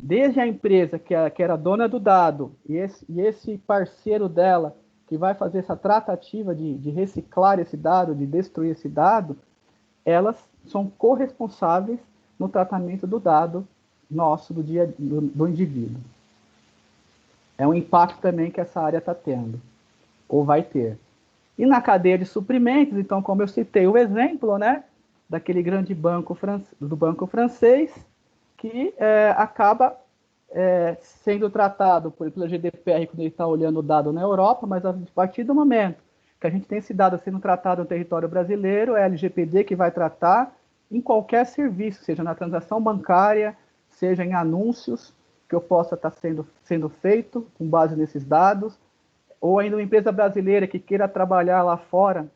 desde a empresa que era dona do dado e esse parceiro dela que vai fazer essa tratativa de reciclar esse dado, de destruir esse dado, elas são corresponsáveis no tratamento do dado nosso, do indivíduo. É um impacto também que essa área está tendo, ou vai ter. E na cadeia de suprimentos, então, como eu citei o exemplo, né, daquele grande banco francês, que acaba sendo tratado pela GDPR quando ele está olhando o dado na Europa, mas a partir do momento que a gente tem esse dado sendo tratado no território brasileiro, é a LGPD que vai tratar em qualquer serviço, seja na transação bancária, seja em anúncios que eu possa estar sendo feito com base nesses dados, ou ainda uma empresa brasileira que queira trabalhar lá fora.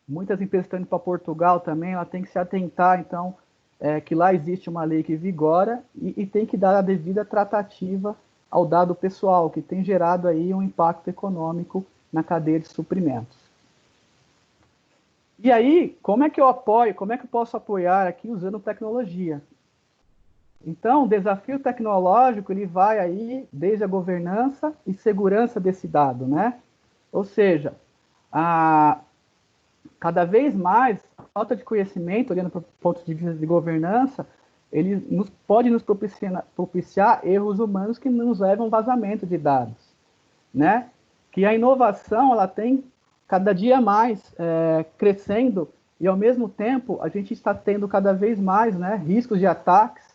Muitas empresas estão indo para Portugal também, ela tem que se atentar, então, que lá existe uma lei que vigora e tem que dar a devida tratativa ao dado pessoal, que tem gerado aí um impacto econômico na cadeia de suprimentos. E aí, como é que eu posso apoiar aqui usando tecnologia? Então, o desafio tecnológico, ele vai aí desde a governança e segurança desse dado, né? Ou seja, cada vez mais, a falta de conhecimento, olhando para o ponto de vista de governança, ele pode nos propiciar erros humanos que nos levam a vazamento de dados, né? Que a inovação, ela tem cada dia mais crescendo e, ao mesmo tempo, a gente está tendo cada vez mais, né, riscos de ataques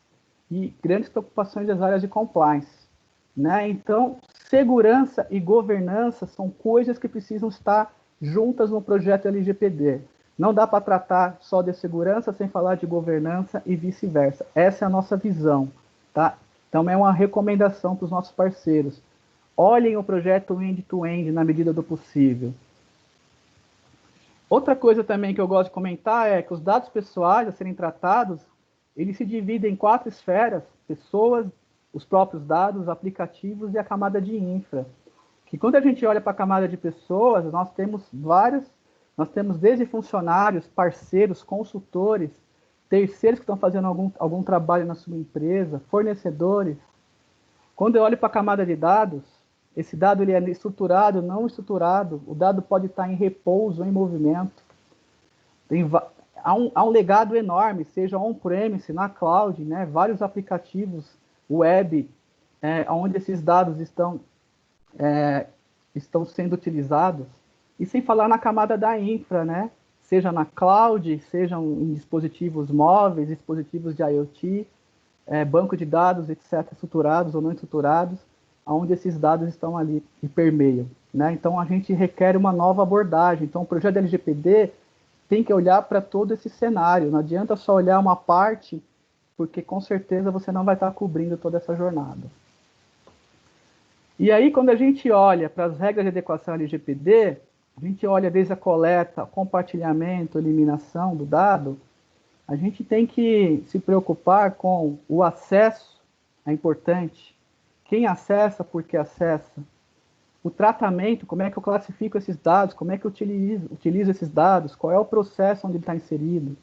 e grandes preocupações das áreas de compliance, né? Então, segurança e governança são coisas que precisam estar juntas no projeto LGPD. Não dá para tratar só de segurança sem falar de governança e vice-versa. Essa é a nossa visão, tá? Então, é uma recomendação para os nossos parceiros. Olhem o projeto end-to-end na medida do possível. Outra coisa também que eu gosto de comentar é que os dados pessoais a serem tratados, eles se dividem em 4 esferas: pessoas, os próprios dados, aplicativos e a camada de infra. Que quando a gente olha para a camada de pessoas, nós temos desde funcionários, parceiros, consultores, terceiros que estão fazendo algum trabalho na sua empresa, fornecedores. Quando eu olho para a camada de dados, esse dado ele é estruturado, não estruturado, o dado pode estar em repouso, em movimento. Há um legado enorme, seja on-premise, na cloud, né, vários aplicativos web, onde esses dados estão sendo utilizados, e sem falar na camada da infra, né? Seja na cloud, sejam em dispositivos móveis, dispositivos de IoT, banco de dados, etc., estruturados ou não estruturados, onde esses dados estão ali e permeiam, né? Então, a gente requer uma nova abordagem. Então, o projeto LGPD tem que olhar para todo esse cenário, não adianta só olhar uma parte, porque com certeza você não vai estar cobrindo toda essa jornada. E aí, quando a gente olha para as regras de adequação LGPD, a gente olha desde a coleta, compartilhamento, eliminação do dado, a gente tem que se preocupar com o acesso, é importante. Quem acessa, por que acessa, o tratamento, como é que eu classifico esses dados, como é que eu utilizo esses dados, qual é o processo onde ele está inserido,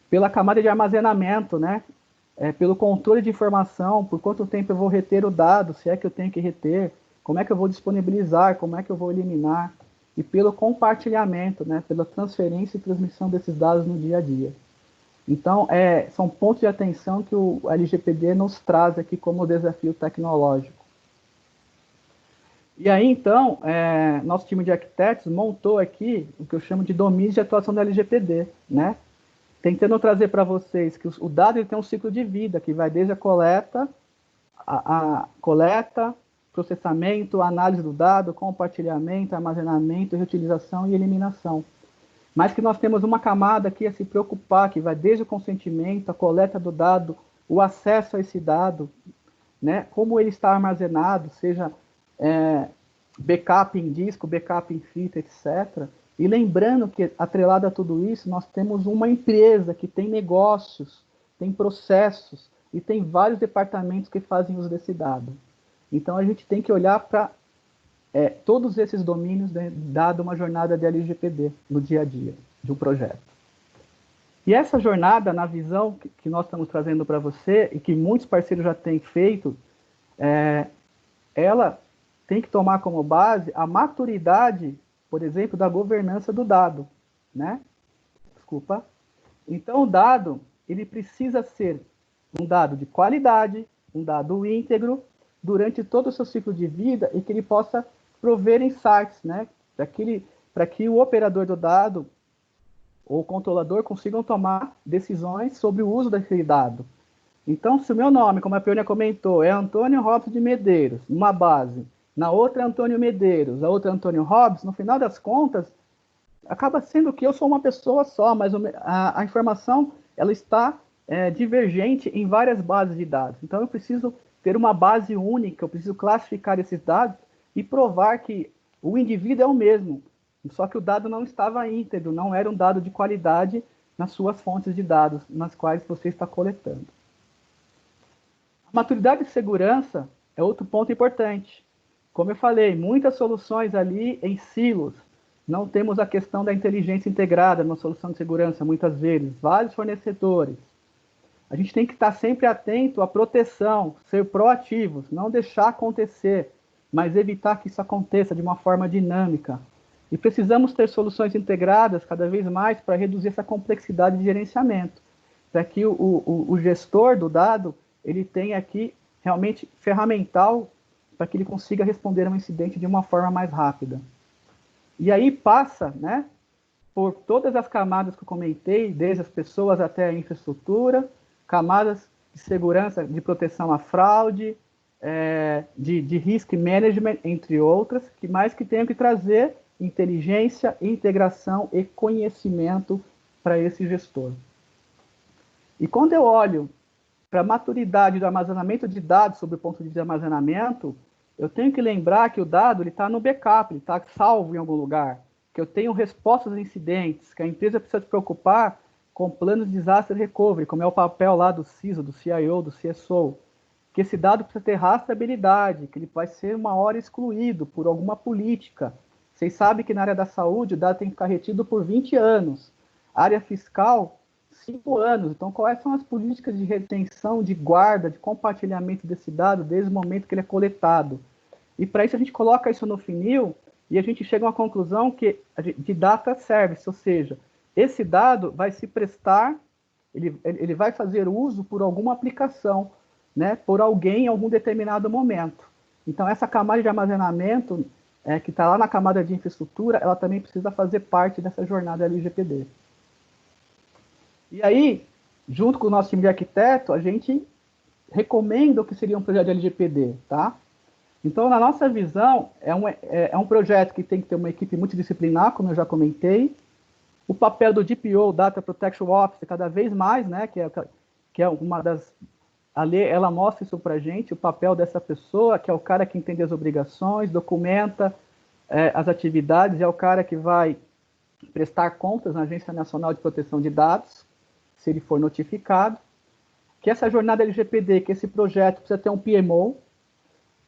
pela camada de armazenamento, né? Pelo controle de informação, por quanto tempo eu vou reter o dado, se é que eu tenho que reter, como é que eu vou disponibilizar, como é que eu vou eliminar, e pelo compartilhamento, né? Pela transferência e transmissão desses dados no dia a dia. Então, são pontos de atenção que o LGPD nos traz aqui como desafio tecnológico. E aí, então, nosso time de arquitetos montou aqui o que eu chamo de domínios de atuação do LGPD, né? Tentando trazer para vocês que o dado ele tem um ciclo de vida, que vai desde a coleta, processamento, análise do dado, compartilhamento, armazenamento, reutilização e eliminação. Mas que nós temos uma camada aqui a se preocupar, que vai desde o consentimento, a coleta do dado, o acesso a esse dado, né? Como ele está armazenado, seja backup em disco, backup em fita, etc. E lembrando que, atrelado a tudo isso, nós temos uma empresa que tem negócios, tem processos e tem vários departamentos que fazem uso desse dado. Então, a gente tem que olhar para todos esses domínios, né, dado uma jornada de LGPD no dia a dia de um projeto. E essa jornada, na visão que nós estamos trazendo para você, e que muitos parceiros já têm feito, ela tem que tomar como base a maturidade, por exemplo, da governança do dado, né? Desculpa. Então, o dado, ele precisa ser um dado de qualidade, um dado íntegro, durante todo o seu ciclo de vida, e que ele possa prover insights, né? Para que o operador do dado ou o controlador consigam tomar decisões sobre o uso daquele dado. Então, se o meu nome, como a Peônia comentou, é Antônio Robson de Medeiros, numa base, na outra é Antônio Medeiros, a outra é Antônio Robson, no final das contas, acaba sendo que eu sou uma pessoa só, mas a informação ela está divergente em várias bases de dados. Então, eu preciso ter uma base única, eu preciso classificar esses dados e provar que o indivíduo é o mesmo, só que o dado não estava íntegro, não era um dado de qualidade nas suas fontes de dados, nas quais você está coletando. A maturidade de segurança é outro ponto importante. Como eu falei, muitas soluções ali em silos. Não temos a questão da inteligência integrada na solução de segurança, muitas vezes. Vários fornecedores. A gente tem que estar sempre atento à proteção, ser proativos, não deixar acontecer, mas evitar que isso aconteça de uma forma dinâmica. E precisamos ter soluções integradas cada vez mais para reduzir essa complexidade de gerenciamento, para que o gestor do dado ele tenha aqui realmente ferramental para que ele consiga responder a um incidente de uma forma mais rápida. E aí passa, né, por todas as camadas que eu comentei, desde as pessoas até a infraestrutura, camadas de segurança, de proteção à fraude, de risk management, entre outras, que mais que tenham que trazer inteligência, integração e conhecimento para esse gestor. E quando eu olho para a maturidade do armazenamento de dados sob o ponto de vista de armazenamento, eu tenho que lembrar que o dado está no backup, ele está salvo em algum lugar, que eu tenho respostas a incidentes, que a empresa precisa se preocupar com planos de disaster recovery, como é o papel lá do CISO, do CIO, do CSO, que esse dado precisa ter rastreabilidade, que ele vai ser uma hora excluído por alguma política. Vocês sabem que na área da saúde o dado tem que ficar retido por 20 anos. Área fiscal, 5 anos. Então, quais são as políticas de retenção, de guarda, de compartilhamento desse dado desde o momento que ele é coletado? E para isso a gente coloca isso no funil e a gente chega a uma conclusão de data service, ou seja, esse dado vai se prestar, ele vai fazer uso por alguma aplicação, né, por alguém em algum determinado momento. Então, essa camada de armazenamento, que está lá na camada de infraestrutura, ela também precisa fazer parte dessa jornada LGPD. E aí, junto com o nosso time de arquiteto, a gente recomenda o que seria um projeto de LGPD, tá? Então, na nossa visão, é um projeto que tem que ter uma equipe multidisciplinar, como eu já comentei. O papel do DPO, Data Protection Officer, cada vez mais, né, que é uma das... A lei, ela mostra isso para a gente, o papel dessa pessoa, que é o cara que entende as obrigações, documenta as atividades, é o cara que vai prestar contas na Agência Nacional de Proteção de Dados, se ele for notificado. Que essa jornada LGPD, que esse projeto precisa ter um PMO,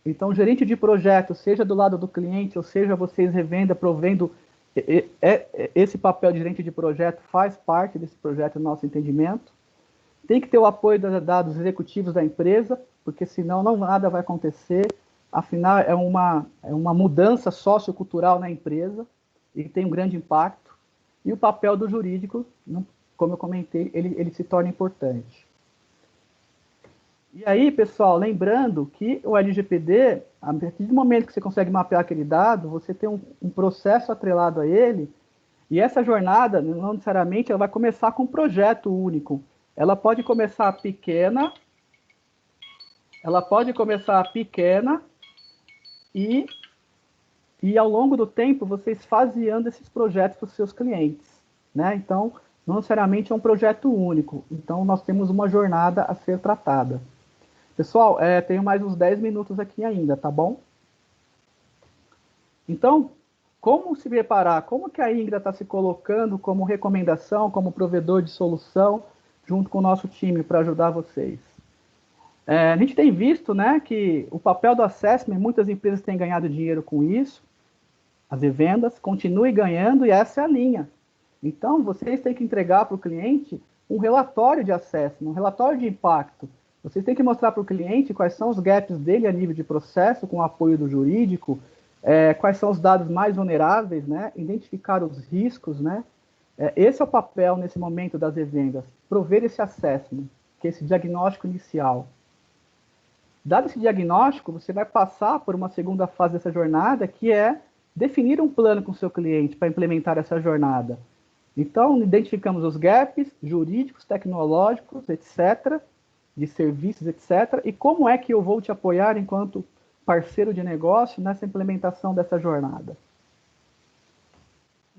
Então, o gerente de projeto, seja do lado do cliente, ou seja, vocês revenda, provendo, esse papel de gerente de projeto faz parte desse projeto no nosso entendimento. Tem que ter o apoio dos executivos da empresa, porque senão nada vai acontecer. Afinal, é uma mudança sociocultural na empresa e tem um grande impacto. E o papel do jurídico, como eu comentei, ele se torna importante. E aí, pessoal, lembrando que o LGPD, a partir do momento que você consegue mapear aquele dado, você tem um processo atrelado a ele, e essa jornada, não necessariamente, ela vai começar com um projeto único. Ela pode começar pequena e ao longo do tempo vocês esvaziando esses projetos para os seus clientes, né? Então, não necessariamente é um projeto único. Então, nós temos uma jornada a ser tratada. Pessoal, tenho mais uns 10 minutos aqui ainda, tá bom? Então, como se preparar? Como que a Ingra está se colocando como recomendação, como provedor de solução, junto com o nosso time para ajudar vocês? A gente tem visto, né, que o papel do assessment, muitas empresas têm ganhado dinheiro com isso, as revendas, continue ganhando, e essa é a linha. Então, vocês têm que entregar para o cliente um relatório de assessment, um relatório de impacto. Vocês têm que mostrar para o cliente quais são os gaps dele a nível de processo, com o apoio do jurídico, quais são os dados mais vulneráveis, né? Identificar os riscos, né? Esse é o papel, nesse momento, das revendas, prover esse assessment, que é esse diagnóstico inicial. Dado esse diagnóstico, você vai passar por uma segunda fase dessa jornada, que é definir um plano com o seu cliente para implementar essa jornada. Então, identificamos os gaps jurídicos, tecnológicos, etc., de serviços, etc., e como é que eu vou te apoiar enquanto parceiro de negócio nessa implementação dessa jornada.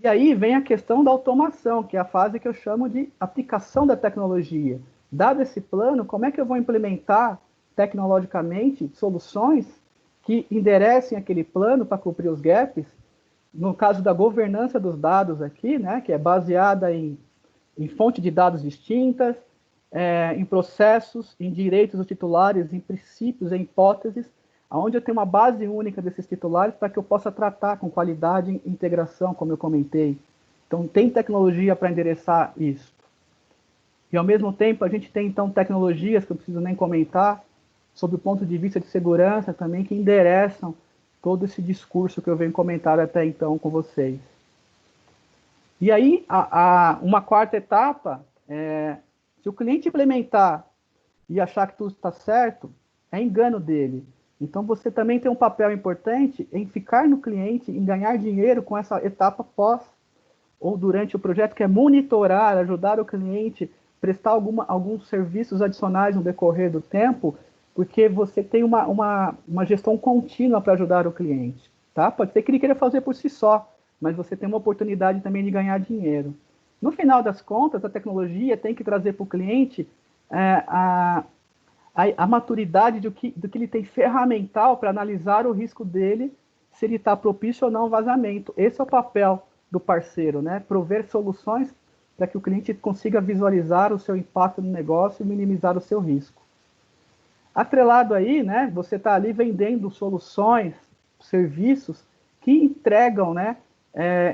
E aí vem a questão da automação, que é a fase que eu chamo de aplicação da tecnologia. Dado esse plano, como é que eu vou implementar tecnologicamente soluções que enderecem aquele plano para cumprir os gaps? No caso da governança dos dados aqui, né, que é baseada em fonte de dados distintas, em processos, em direitos dos titulares, em princípios, em hipóteses, onde eu tenho uma base única desses titulares para que eu possa tratar com qualidade e integração, como eu comentei. Então, tem tecnologia para endereçar isso. E, ao mesmo tempo, a gente tem, então, tecnologias que eu não preciso nem comentar, sob o ponto de vista de segurança também, que endereçam todo esse discurso que eu venho comentar até então com vocês. E aí, uma quarta etapa, se o cliente implementar e achar que tudo está certo, é engano dele. Então, você também tem um papel importante em ficar no cliente, em ganhar dinheiro com essa etapa pós, ou durante o projeto, que é monitorar, ajudar o cliente, prestar alguns serviços adicionais no decorrer do tempo, porque você tem uma gestão contínua para ajudar o cliente. Tá? Pode ser que ele queira fazer por si só, mas você tem uma oportunidade também de ganhar dinheiro. No final das contas, a tecnologia tem que trazer para o cliente a maturidade do que ele tem ferramental para analisar o risco dele, se ele está propício ou não ao vazamento. Esse é o papel do parceiro, né? Prover soluções para que o cliente consiga visualizar o seu impacto no negócio e minimizar o seu risco. Atrelado aí, né, você está ali vendendo soluções, serviços que entregam, né,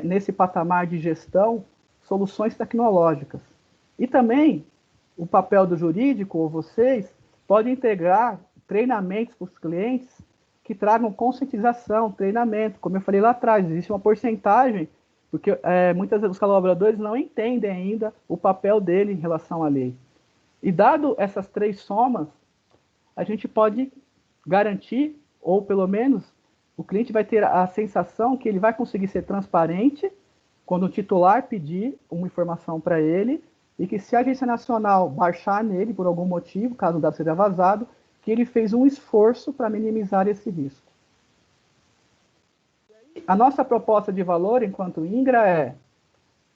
nesse patamar de gestão, soluções tecnológicas. E também o papel do jurídico, ou vocês, pode integrar treinamentos para os clientes que tragam conscientização, treinamento. Como eu falei lá atrás, existe uma porcentagem, porque muitas vezes os colaboradores não entendem ainda o papel dele em relação à lei. E dado essas três somas, a gente pode garantir, ou pelo menos o cliente vai ter a sensação que ele vai conseguir ser transparente quando o titular pedir uma informação para ele, e que se a Agência Nacional baixar nele por algum motivo, caso o dado seja vazado, que ele fez um esforço para minimizar esse risco. A nossa proposta de valor, enquanto Ingra, é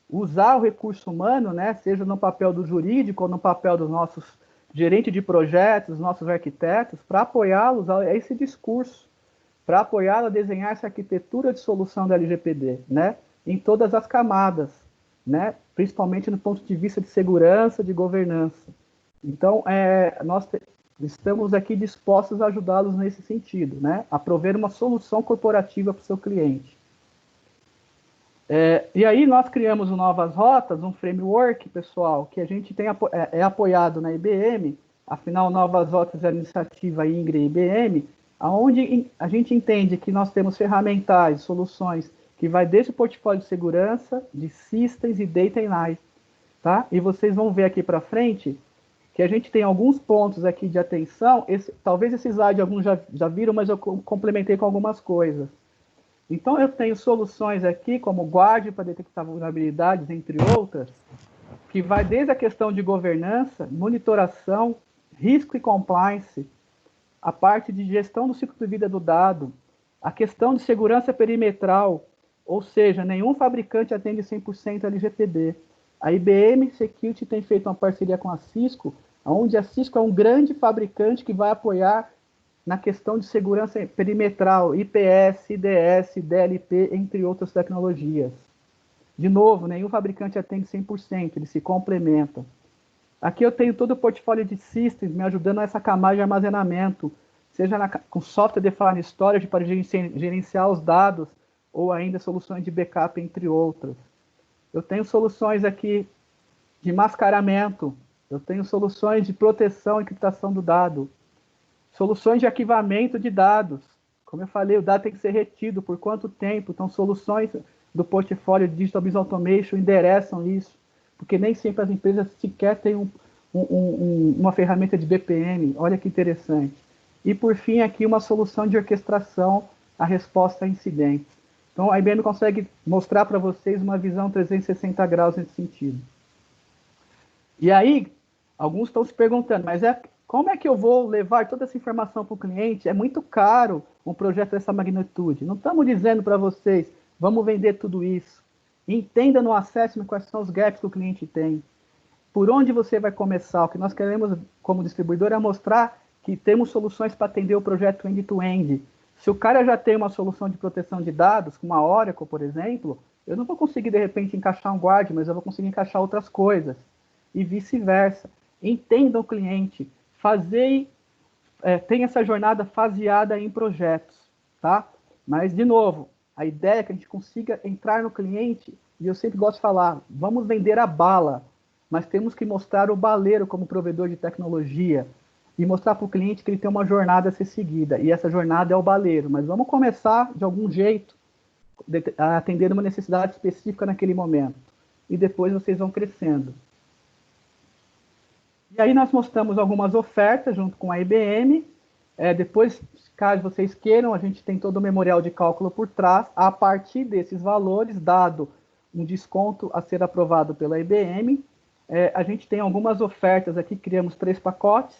usar o recurso humano, né, seja no papel do jurídico ou no papel dos nossos gerentes de projetos, nossos arquitetos, para apoiá-los a esse discurso, para apoiá-los a desenhar essa arquitetura de solução da LGPD, né, em todas as camadas, né, principalmente no ponto de vista de segurança, de governança. Então, nós estamos aqui dispostos a ajudá-los nesse sentido, né? A prover uma solução corporativa para o seu cliente. E aí nós criamos o Novas Rotas, um framework, pessoal, que a gente tem é apoiado na IBM, afinal, Novas Rotas é a iniciativa INGRE e IBM, onde a gente entende que nós temos ferramentais, soluções, que vai desde o portfólio de segurança, de Systems e Data and AI, tá? E vocês vão ver aqui para frente que a gente tem alguns pontos aqui de atenção, talvez esse slide alguns já viram, mas eu complementei com algumas coisas. Então, eu tenho soluções aqui, como Guard para detectar vulnerabilidades, entre outras, que vai desde a questão de governança, monitoração, risco e compliance, a parte de gestão do ciclo de vida do dado, a questão de segurança perimetral, ou seja, nenhum fabricante atende 100% LGPD. A IBM Security tem feito uma parceria com a Cisco, onde a Cisco é um grande fabricante que vai apoiar na questão de segurança perimetral, IPS, IDS, DLP, entre outras tecnologias. De novo, nenhum fabricante atende 100%, eles se complementam. Aqui eu tenho todo o portfólio de systems me ajudando nessa camada de armazenamento, seja com software defined storage para gerenciar os dados, ou ainda soluções de backup, entre outras. Eu tenho soluções aqui de mascaramento, eu tenho soluções de proteção e encriptação do dado, soluções de arquivamento de dados. Como eu falei, o dado tem que ser retido, por quanto tempo? Então, soluções do portfólio de Digital Business Automation endereçam isso, porque nem sempre as empresas sequer têm uma ferramenta de BPM. Olha que interessante. E, por fim, aqui uma solução de orquestração à resposta a incidentes. Então, a IBM consegue mostrar para vocês uma visão 360 graus nesse sentido. E aí, alguns estão se perguntando, mas como é que eu vou levar toda essa informação para o cliente? É muito caro um projeto dessa magnitude. Não estamos dizendo para vocês, vamos vender tudo isso. Entenda no assessment quais são os gaps que o cliente tem. Por onde você vai começar? O que nós queremos, como distribuidor, é mostrar que temos soluções para atender o projeto end-to-end. Se o cara já tem uma solução de proteção de dados, como a Oracle, por exemplo, eu não vou conseguir, de repente, encaixar um guard, mas eu vou conseguir encaixar outras coisas. E vice-versa. Entenda o cliente. Tem essa jornada faseada em projetos, tá? Mas, de novo, a ideia é que a gente consiga entrar no cliente, e eu sempre gosto de falar, vamos vender a bala, mas temos que mostrar o baleiro como provedor de tecnologia, e mostrar para o cliente que ele tem uma jornada a ser seguida, e essa jornada é o baleiro, mas vamos começar, de algum jeito, a atender uma necessidade específica naquele momento, e depois vocês vão crescendo. E aí nós mostramos algumas ofertas junto com a IBM. Depois, caso vocês queiram, a gente tem todo o memorial de cálculo por trás. A partir desses valores, dado um desconto a ser aprovado pela IBM, a gente tem algumas ofertas aqui, criamos 3 pacotes.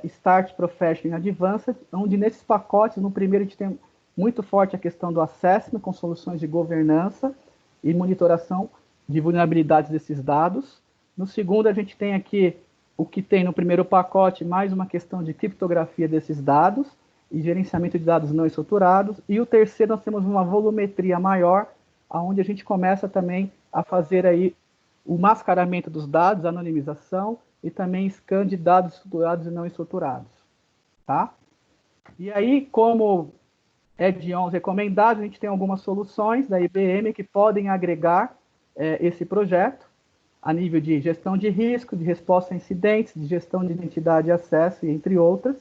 Start, Professional e Advanced, onde nesses pacotes, no primeiro a gente tem muito forte a questão do assessment, com soluções de governança e monitoração de vulnerabilidades desses dados. No segundo, a gente tem aqui o que tem no primeiro pacote, mais uma questão de criptografia desses dados e gerenciamento de dados não estruturados. E o terceiro, nós temos uma volumetria maior, onde a gente começa também a fazer aí o mascaramento dos dados, a anonimização e também scan de dados estruturados e não estruturados. Tá? E aí, como add-ons recomendados, a gente tem algumas soluções da IBM que podem agregar esse projeto, a nível de gestão de risco, de resposta a incidentes, de gestão de identidade e acesso, entre outras.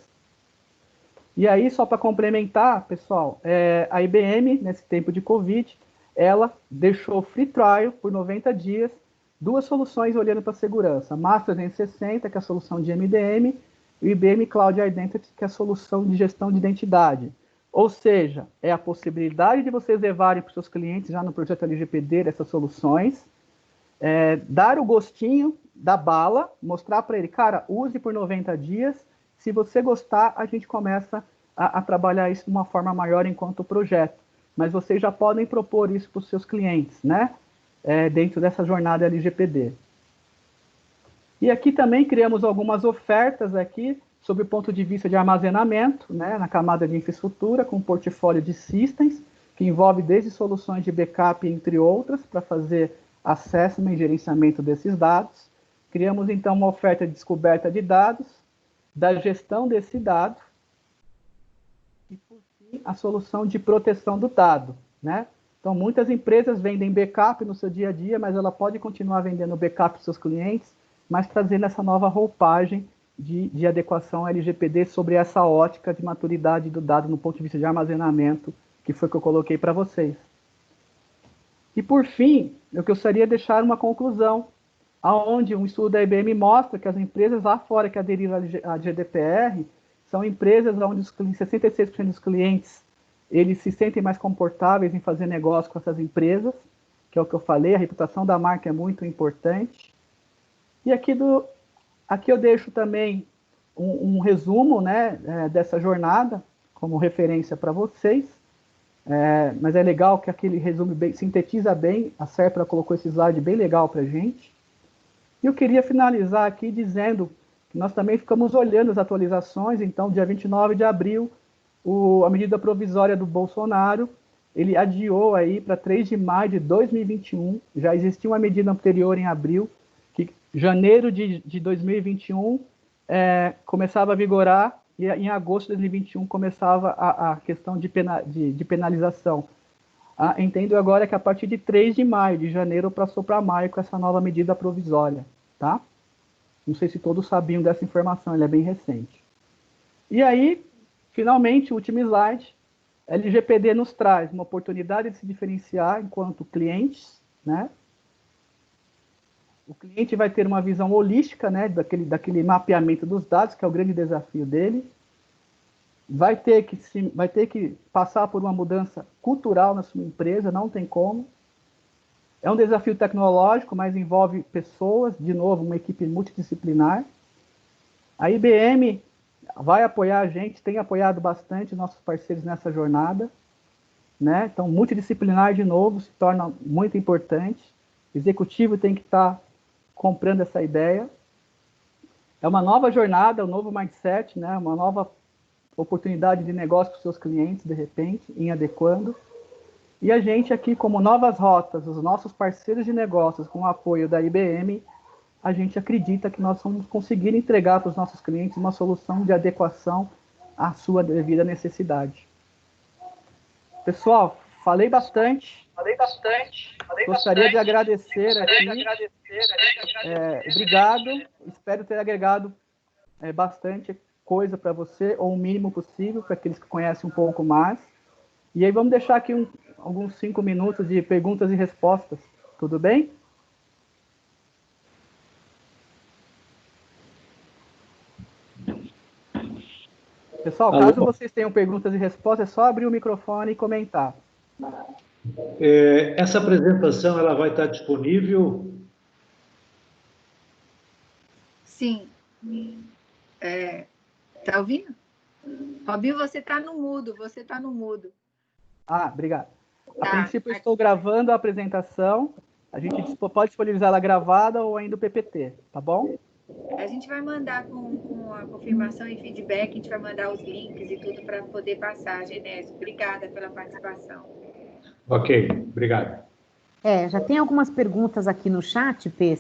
E aí, só para complementar, pessoal, a IBM, nesse tempo de Covid, ela deixou free trial por 90 dias, 2 soluções olhando para a segurança. Master 360, que é a solução de MDM, e o IBM Cloud Identity, que é a solução de gestão de identidade. Ou seja, é a possibilidade de vocês levarem para os seus clientes, já no projeto LGPD, essas soluções, dar o gostinho da bala, mostrar para ele, cara, use por 90 dias, se você gostar, a gente começa a trabalhar isso de uma forma maior enquanto projeto. Mas vocês já podem propor isso para os seus clientes, né? Dentro dessa jornada LGPD. E aqui também criamos algumas ofertas aqui, sob o ponto de vista de armazenamento, né, na camada de infraestrutura, com um portfólio de systems, que envolve desde soluções de backup, entre outras, para fazer assessment e gerenciamento desses dados. Criamos, então, uma oferta de descoberta de dados, da gestão desse dado e, por fim, a solução de proteção do dado, né? Então, muitas empresas vendem backup no seu dia a dia, mas ela pode continuar vendendo backup para os seus clientes, mas trazendo essa nova roupagem de adequação LGPD sobre essa ótica de maturidade do dado no ponto de vista de armazenamento, que foi que eu coloquei para vocês. E, por fim, eu gostaria de deixar uma conclusão, onde um estudo da IBM mostra que as empresas lá fora que aderiram à GDPR são empresas onde 66% dos clientes eles se sentem mais confortáveis em fazer negócio com essas empresas, que é o que eu falei, a reputação da marca é muito importante. E aqui eu deixo também um resumo, né, dessa jornada, como referência para vocês, mas é legal que aquele resumo sintetiza bem, a Serpra colocou esse slide bem legal para a gente. E eu queria finalizar aqui dizendo que nós também ficamos olhando as atualizações, então, dia 29 de abril, a medida provisória do Bolsonaro, ele adiou aí para 3 de maio de 2021, já existia uma medida anterior em abril, que janeiro de 2021 começava a vigorar, e em agosto de 2021 começava a questão de penalização. Entendo agora que a partir de 3 de maio, de janeiro passou para maio com essa nova medida provisória, tá? Não sei se todos sabiam dessa informação, ela é bem recente. E aí, finalmente, o último slide, LGPD nos traz uma oportunidade de se diferenciar enquanto clientes, né? O cliente vai ter uma visão holística, né, daquele mapeamento dos dados, que é o grande desafio dele. Vai ter que passar por uma mudança cultural na sua empresa, não tem como. É um desafio tecnológico, mas envolve pessoas, de novo, uma equipe multidisciplinar. A IBM vai apoiar a gente, tem apoiado bastante nossos parceiros nessa jornada, né? Então, multidisciplinar, de novo, se torna muito importante. O executivo tem que estar comprando essa ideia. É uma nova jornada, um novo mindset, né? Uma nova oportunidade de negócio com seus clientes, de repente, em adequando. E a gente aqui, como Novas Rotas, os nossos parceiros de negócios, com o apoio da IBM, a gente acredita que nós vamos conseguir entregar para os nossos clientes uma solução de adequação à sua devida necessidade. Pessoal, falei bastante. Gostaria de agradecer aqui. Obrigado. Espero ter agregado bastante coisa para você, ou o mínimo possível, para aqueles que conhecem um pouco mais. E aí vamos deixar aqui alguns 5 minutos de perguntas e respostas. Tudo bem? Pessoal, caso vocês tenham perguntas e respostas, é só abrir o microfone e comentar. Essa apresentação ela vai estar disponível? Sim. Tá ouvindo? Robinho, você está no mudo, Obrigado. A Tá. princípio, eu estou gravando a apresentação. A gente pode disponibilizar ela gravada ou ainda o PPT, tá bom? A gente vai mandar com a confirmação e feedback, a gente vai mandar os links e tudo para poder passar, Genésio. Obrigada pela participação. Ok, obrigado. Já tem algumas perguntas aqui no chat, P.